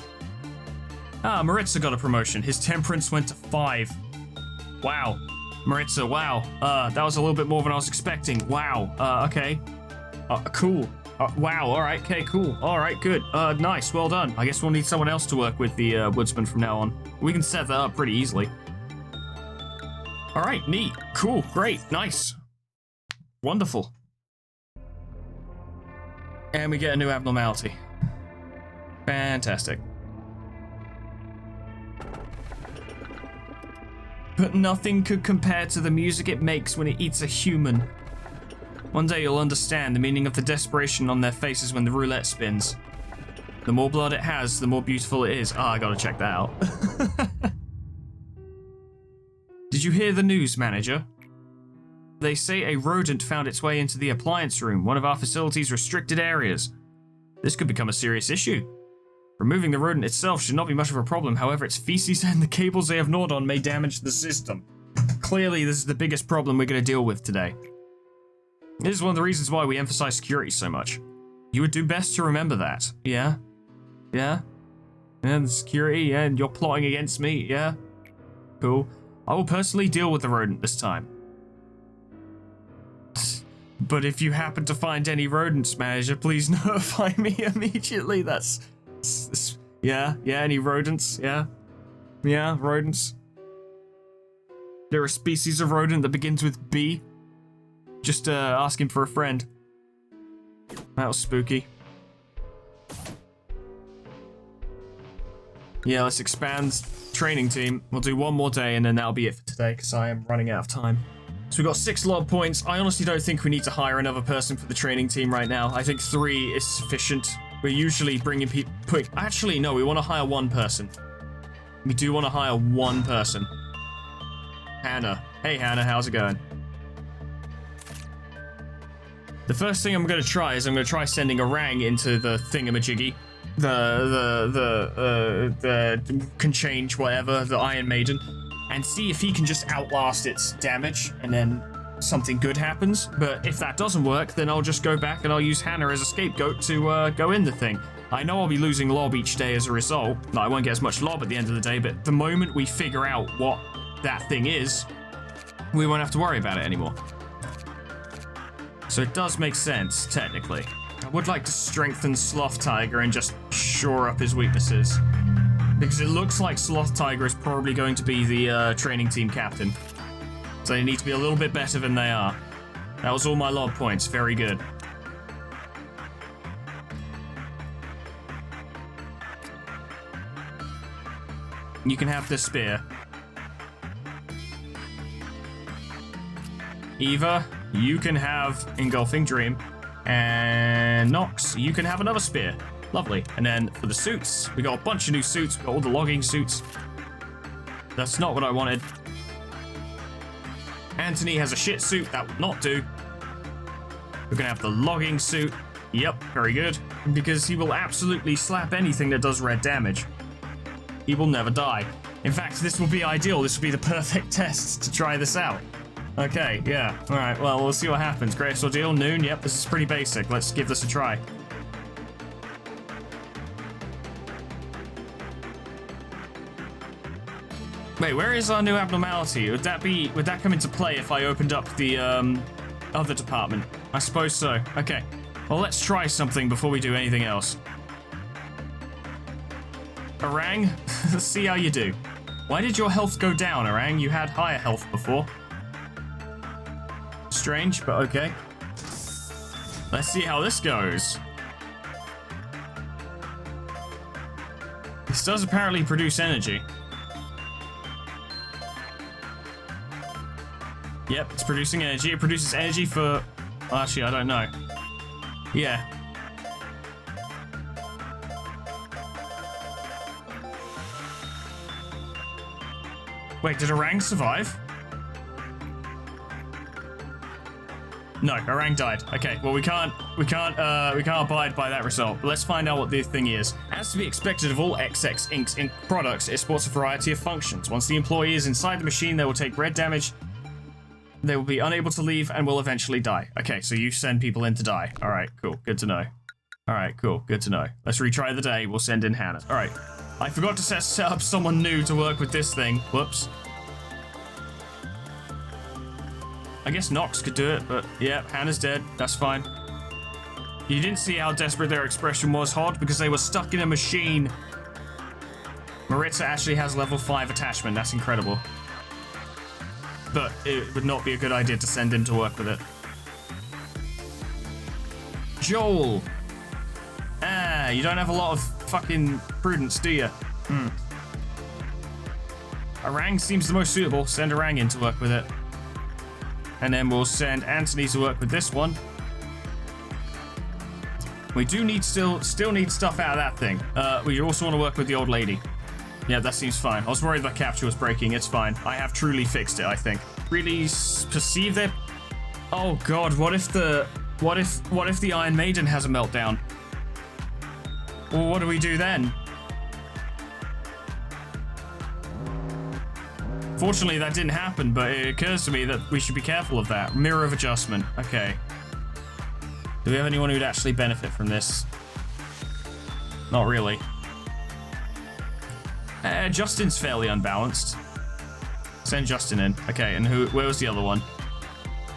Ah, Maritza got a promotion. His temperance went to 5. Wow. Maritza, wow. That was a little bit more than I was expecting. Wow. Okay. Cool. Wow. All right. Okay, cool. All right, good. Nice. Well done. I guess we'll need someone else to work with the woodsman from now on. We can set that up pretty easily. All right. Neat. Cool. Great. Nice. Wonderful. And we get a new abnormality. Fantastic. But nothing could compare to the music it makes when it eats a human. One day you'll understand the meaning of the desperation on their faces when the roulette spins. The more blood it has, the more beautiful it is. Ah, I gotta check that out. Did you hear the news, manager? They say a rodent found its way into the appliance room, one of our facility's restricted areas. This could become a serious issue. Removing the rodent itself should not be much of a problem, however, its feces and the cables they have gnawed on may damage the system. Clearly, this is the biggest problem we're going to deal with today. This is one of the reasons why we emphasize security so much. You would do best to remember that. Yeah? Yeah? And security, yeah, and you're plotting against me, yeah? Cool. I will personally deal with the rodent this time. But if you happen to find any rodents, manager, please notify me immediately. That's... Yeah, any rodents, yeah? Yeah, rodents. There a species of rodent that begins with B? Just asking for a friend. That was spooky. Yeah, let's expand training team. We'll do one more day and then that'll be it for today because I am running out of time. So we've got 6 lob points. I honestly don't think we need to hire another person for the training team right now. I think 3 is sufficient. We're usually bringing people... Actually, no, we want to hire 1 person. We do want to hire 1 person. Hannah. Hey, Hannah, how's it going? The first thing I'm going to try is I'm going to try sending Orang into the thingamajiggy. The can change whatever, the Iron Maiden. And see if he can just outlast its damage and then something good happens. But if that doesn't work, then I'll just go back and I'll use Hannah as a scapegoat to go in the thing. I know I'll be losing lob each day as a result. No, I won't get as much lob at the end of the day, but the moment we figure out what that thing is, we won't have to worry about it anymore. So it does make sense, technically. I would like to strengthen Sloth Tiger and just shore up his weaknesses. Because it looks like Sloth Tiger is probably going to be the training team captain. So they need to be a little bit better than they are. That was all my lob points. Very good. You can have this spear. Eva, you can have Engulfing Dream. And Nox, you can have another spear. Lovely. And then for the suits, we got a bunch of new suits. We got all the logging suits. That's not what I wanted. Anthony has a shit suit. That would not do. We're going to have the logging suit. Yep, very good. Because he will absolutely slap anything that does red damage. He will never die. In fact, this will be ideal. This will be the perfect test to try this out. Okay, yeah. Alright, well, we'll see what happens. Greatest ordeal, noon. Yep, this is pretty basic. Let's give this a try. Wait, where is our new abnormality? Would that come into play if I opened up the other department? I suppose so. Okay. Well, let's try something before we do anything else. Orang, let's see how you do. Why did your health go down, Orang? You had higher health before. Strange, but okay. Let's see how this goes. This does apparently produce energy. Yep, it's producing energy. It produces energy for... Well, actually, I don't know. Yeah. Wait, did Orang survive? No, Orang died. Okay, well we can't abide by that result. But let's find out what the thing is. As to be expected of all XX Inc. products, it sports a variety of functions. Once the employee is inside the machine, they will take red damage. They will be unable to leave and will eventually die. Okay, so you send people in to die. All right, cool. Good to know. All right, cool. Good to know. Let's retry the day. We'll send in Hannah. All right. I forgot to set up someone new to work with this thing. Whoops. I guess Nox could do it, but yeah, Hannah's dead. That's fine. You didn't see how desperate their expression was, Hod, because they were stuck in a machine. Maritza actually has level 5 attachment. That's incredible. But it would not be a good idea to send him to work with it. Joel. Ah, you don't have a lot of fucking prudence, do you? Orang seems the most suitable. Send Orang in to work with it. And then we'll send Anthony to work with this one. We do need still need stuff out of that thing. We also want to work with the old lady. Yeah, that seems fine. I was worried that capture was breaking. It's fine. I have truly fixed it, I think. Really perceive that. Oh god, what if the Iron Maiden has a meltdown? Well, what do we do then? Fortunately, that didn't happen, but it occurs to me that we should be careful of that. Mirror of adjustment. Okay. Do we have anyone who'd actually benefit from this? Not really. Justin's fairly unbalanced. Send Justin in. Okay, and where was the other one?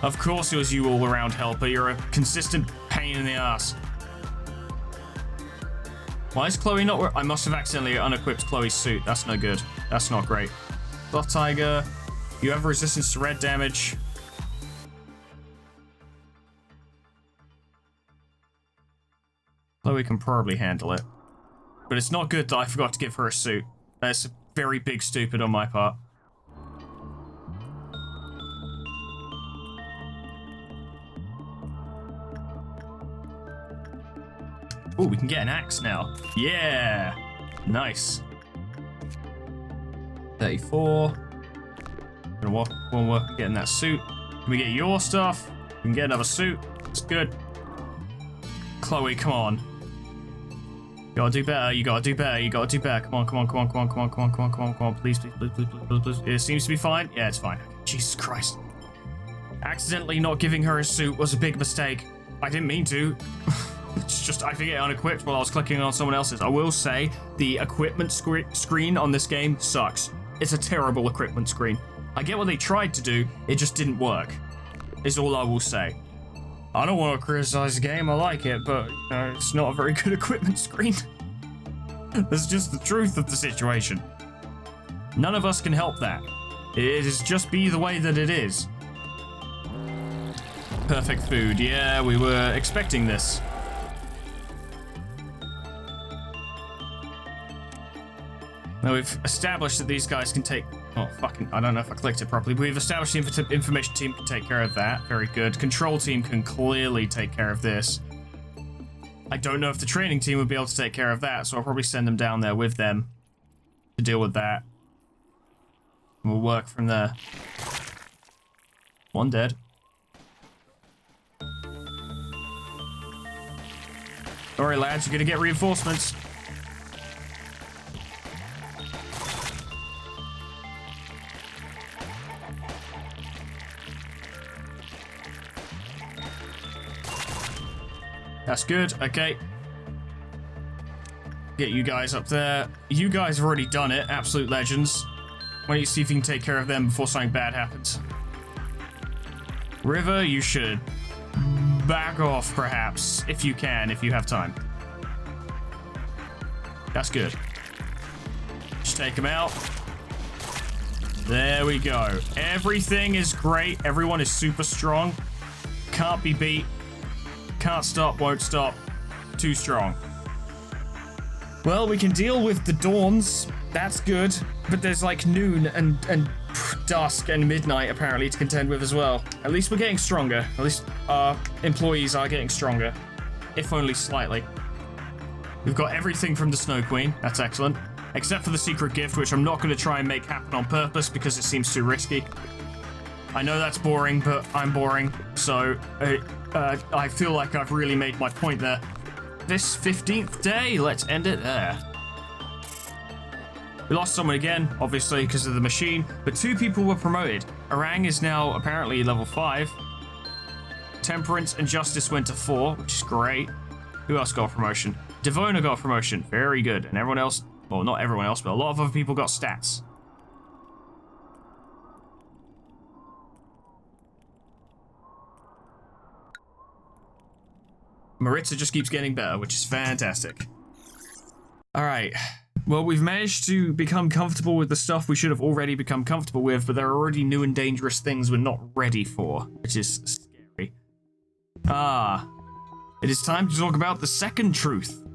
Of course it was you all-around helper. You're a consistent pain in the ass. Why is Chloe not... I must have accidentally unequipped Chloe's suit. That's no good. That's not great. Blood Tiger. You have resistance to red damage. Chloe can probably handle it. But it's not good that I forgot to give her a suit. That's very big stupid on my part. Oh, we can get an axe now. Yeah! Nice. 34. Gonna work getting that suit. Can we get your stuff? We can get another suit. It's good. Chloe, come on. You gotta do better, you gotta do better, you gotta do better. Come on, come on, come on, come on, come on, come on, come on, come on, come on, please, please, please, please, please, please. It seems to be fine. Yeah, it's fine. Jesus Christ. Accidentally not giving her a suit was a big mistake. I didn't mean to. It's just I forget unequipped while I was clicking on someone else's. I will say the equipment screen on this game sucks. It's a terrible equipment screen. I get what they tried to do, it just didn't work. Is all I will say. I don't want to criticize the game, I like it, but it's not a very good equipment screen. That's just the truth of the situation. None of us can help that. It is just be the way that it is. Perfect food. Yeah, we were expecting this. Now we've established that these guys can take... Oh, fucking... I don't know if I clicked it properly. But we've established the information team can take care of that. Very good. Control team can clearly take care of this. I don't know if the training team would be able to take care of that, so I'll probably send them down there with them to deal with that. And we'll work from there. One dead. Alright, lads, you're gonna get reinforcements. That's good, okay. Get you guys up there. You guys have already done it, absolute legends. Why don't you see if you can take care of them before something bad happens. River, you should back off, perhaps, if you can, if you have time. That's good. Just take him out. There we go. Everything is great. Everyone is super strong. Can't be beat. Can't stop, won't stop. Too strong. Well, we can deal with the dawns. That's good. But there's like noon and dusk and midnight apparently to contend with as well. At least we're getting stronger. At least our employees are getting stronger. If only slightly. We've got everything from the Snow Queen. That's excellent. Except for the secret gift, which I'm not going to try and make happen on purpose because it seems too risky. I know that's boring, but I'm boring. So I feel like I've really made my point there. This 15th day, let's end it there. We lost someone again, obviously, because of the machine, but 2 people were promoted. Orang is now apparently level 5. Temperance and Justice went to 4, which is great. Who else got a promotion? Devona got a promotion. Very good. And everyone else, well, not everyone else, but a lot of other people got stats. Maritza just keeps getting better, which is fantastic. Alright. Well, we've managed to become comfortable with the stuff we should have already become comfortable with, but there are already new and dangerous things we're not ready for, which is scary. Ah. It is time to talk about the second truth.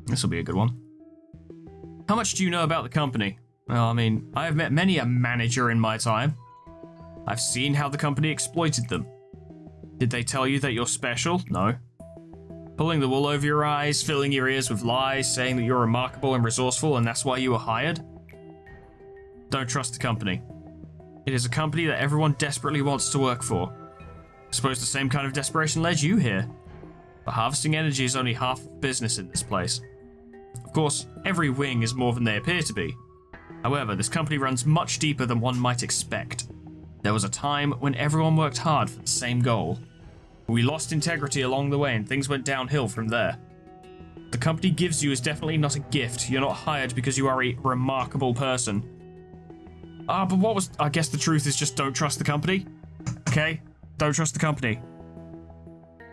This will be a good one. How much do you know about the company? Well, I mean, I have met many a manager in my time. I've seen how the company exploited them. Did they tell you that you're special? No. Pulling the wool over your eyes, filling your ears with lies, saying that you're remarkable and resourceful and that's why you were hired? Don't trust the company. It is a company that everyone desperately wants to work for. I suppose the same kind of desperation led you here. But harvesting energy is only half the business in this place. Of course, every wing is more than they appear to be. However, this company runs much deeper than one might expect. There was a time when everyone worked hard for the same goal. We lost integrity along the way and things went downhill from there. The company gives you is definitely not a gift. You're not hired because you are a remarkable person. But what was... I guess the truth is just don't trust the company. Okay? Don't trust the company.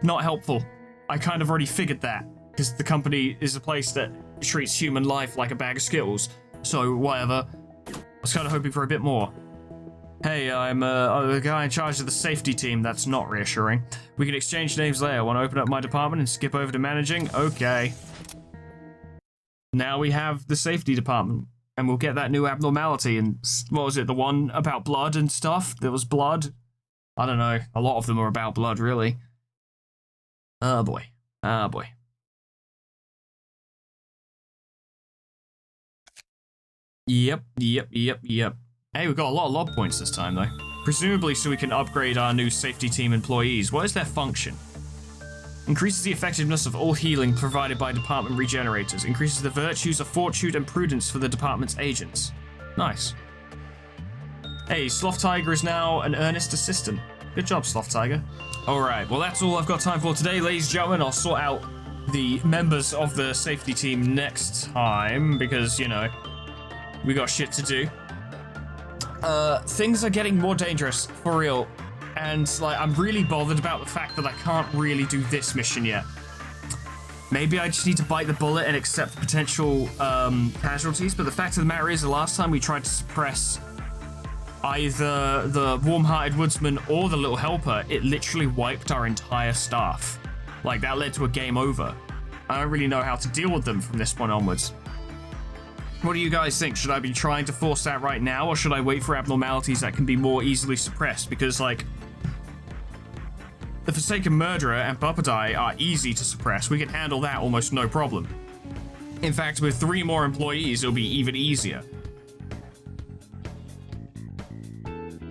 Not helpful. I kind of already figured that. Because the company is a place that treats human life like a bag of Skittles. So, whatever. I was kind of hoping for a bit more. Hey, I'm the guy in charge of the safety team. That's not reassuring. We can exchange names later. Want to open up my department and skip over to managing? Okay. Now we have the safety department. And we'll get that new abnormality. And what was it? The one about blood and stuff? There was blood? I don't know. A lot of them are about blood, really. Oh, boy. Oh, boy. Yep. Hey, we've got a lot of lob points this time, though. Presumably so we can upgrade our new safety team employees. What is their function? Increases the effectiveness of all healing provided by department regenerators. Increases the virtues of fortitude and prudence for the department's agents. Nice. Hey, Sloth Tiger is now an earnest assistant. Good job, Sloth Tiger. Alright, well that's all I've got time for today, ladies and gentlemen. I'll sort out the members of the safety team next time because, you know, we got shit to do. Things are getting more dangerous, for real. And, like, I'm really bothered about the fact that I can't really do this mission yet. Maybe I just need to bite the bullet and accept potential, casualties, but the fact of the matter is, the last time we tried to suppress either the warm-hearted woodsman or the little helper, it literally wiped our entire staff. Like, that led to a game over. I don't really know how to deal with them from this point onwards. What do you guys think? Should I be trying to force that right now, or should I wait for abnormalities that can be more easily suppressed? Because, like, the Forsaken Murderer and Buppadai are easy to suppress. We can handle that almost no problem. In fact, with 3 more employees, it'll be even easier.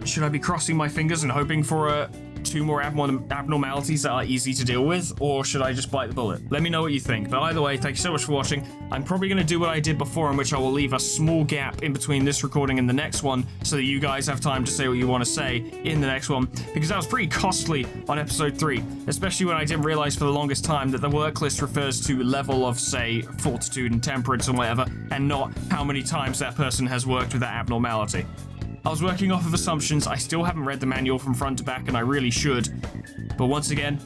Should I be crossing my fingers and hoping for 2 more abnormalities that are easy to deal with, or should I just bite the bullet? Let me know what you think. But either way, thank you so much for watching. I'm probably going to do what I did before, in which I will leave a small gap in between this recording and the next one, so that you guys have time to say what you want to say in the next one, because that was pretty costly on episode 3, especially when I didn't realize for the longest time that the work list refers to level of, say, fortitude and temperance and whatever, and not how many times that person has worked with that abnormality. I was working off of assumptions. I still haven't read the manual from front to back, and I really should. But once again,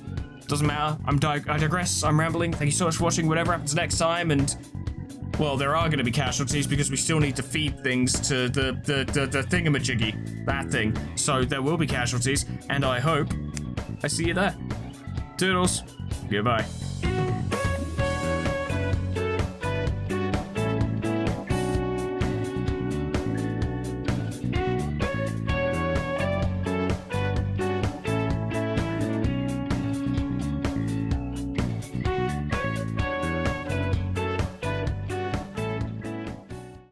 doesn't matter. I digress. I'm rambling. Thank you so much for watching. Whatever happens next time, and well, there are going to be casualties because we still need to feed things to the thingamajiggy, that thing. So there will be casualties, and I hope I see you there. Toodles. Goodbye.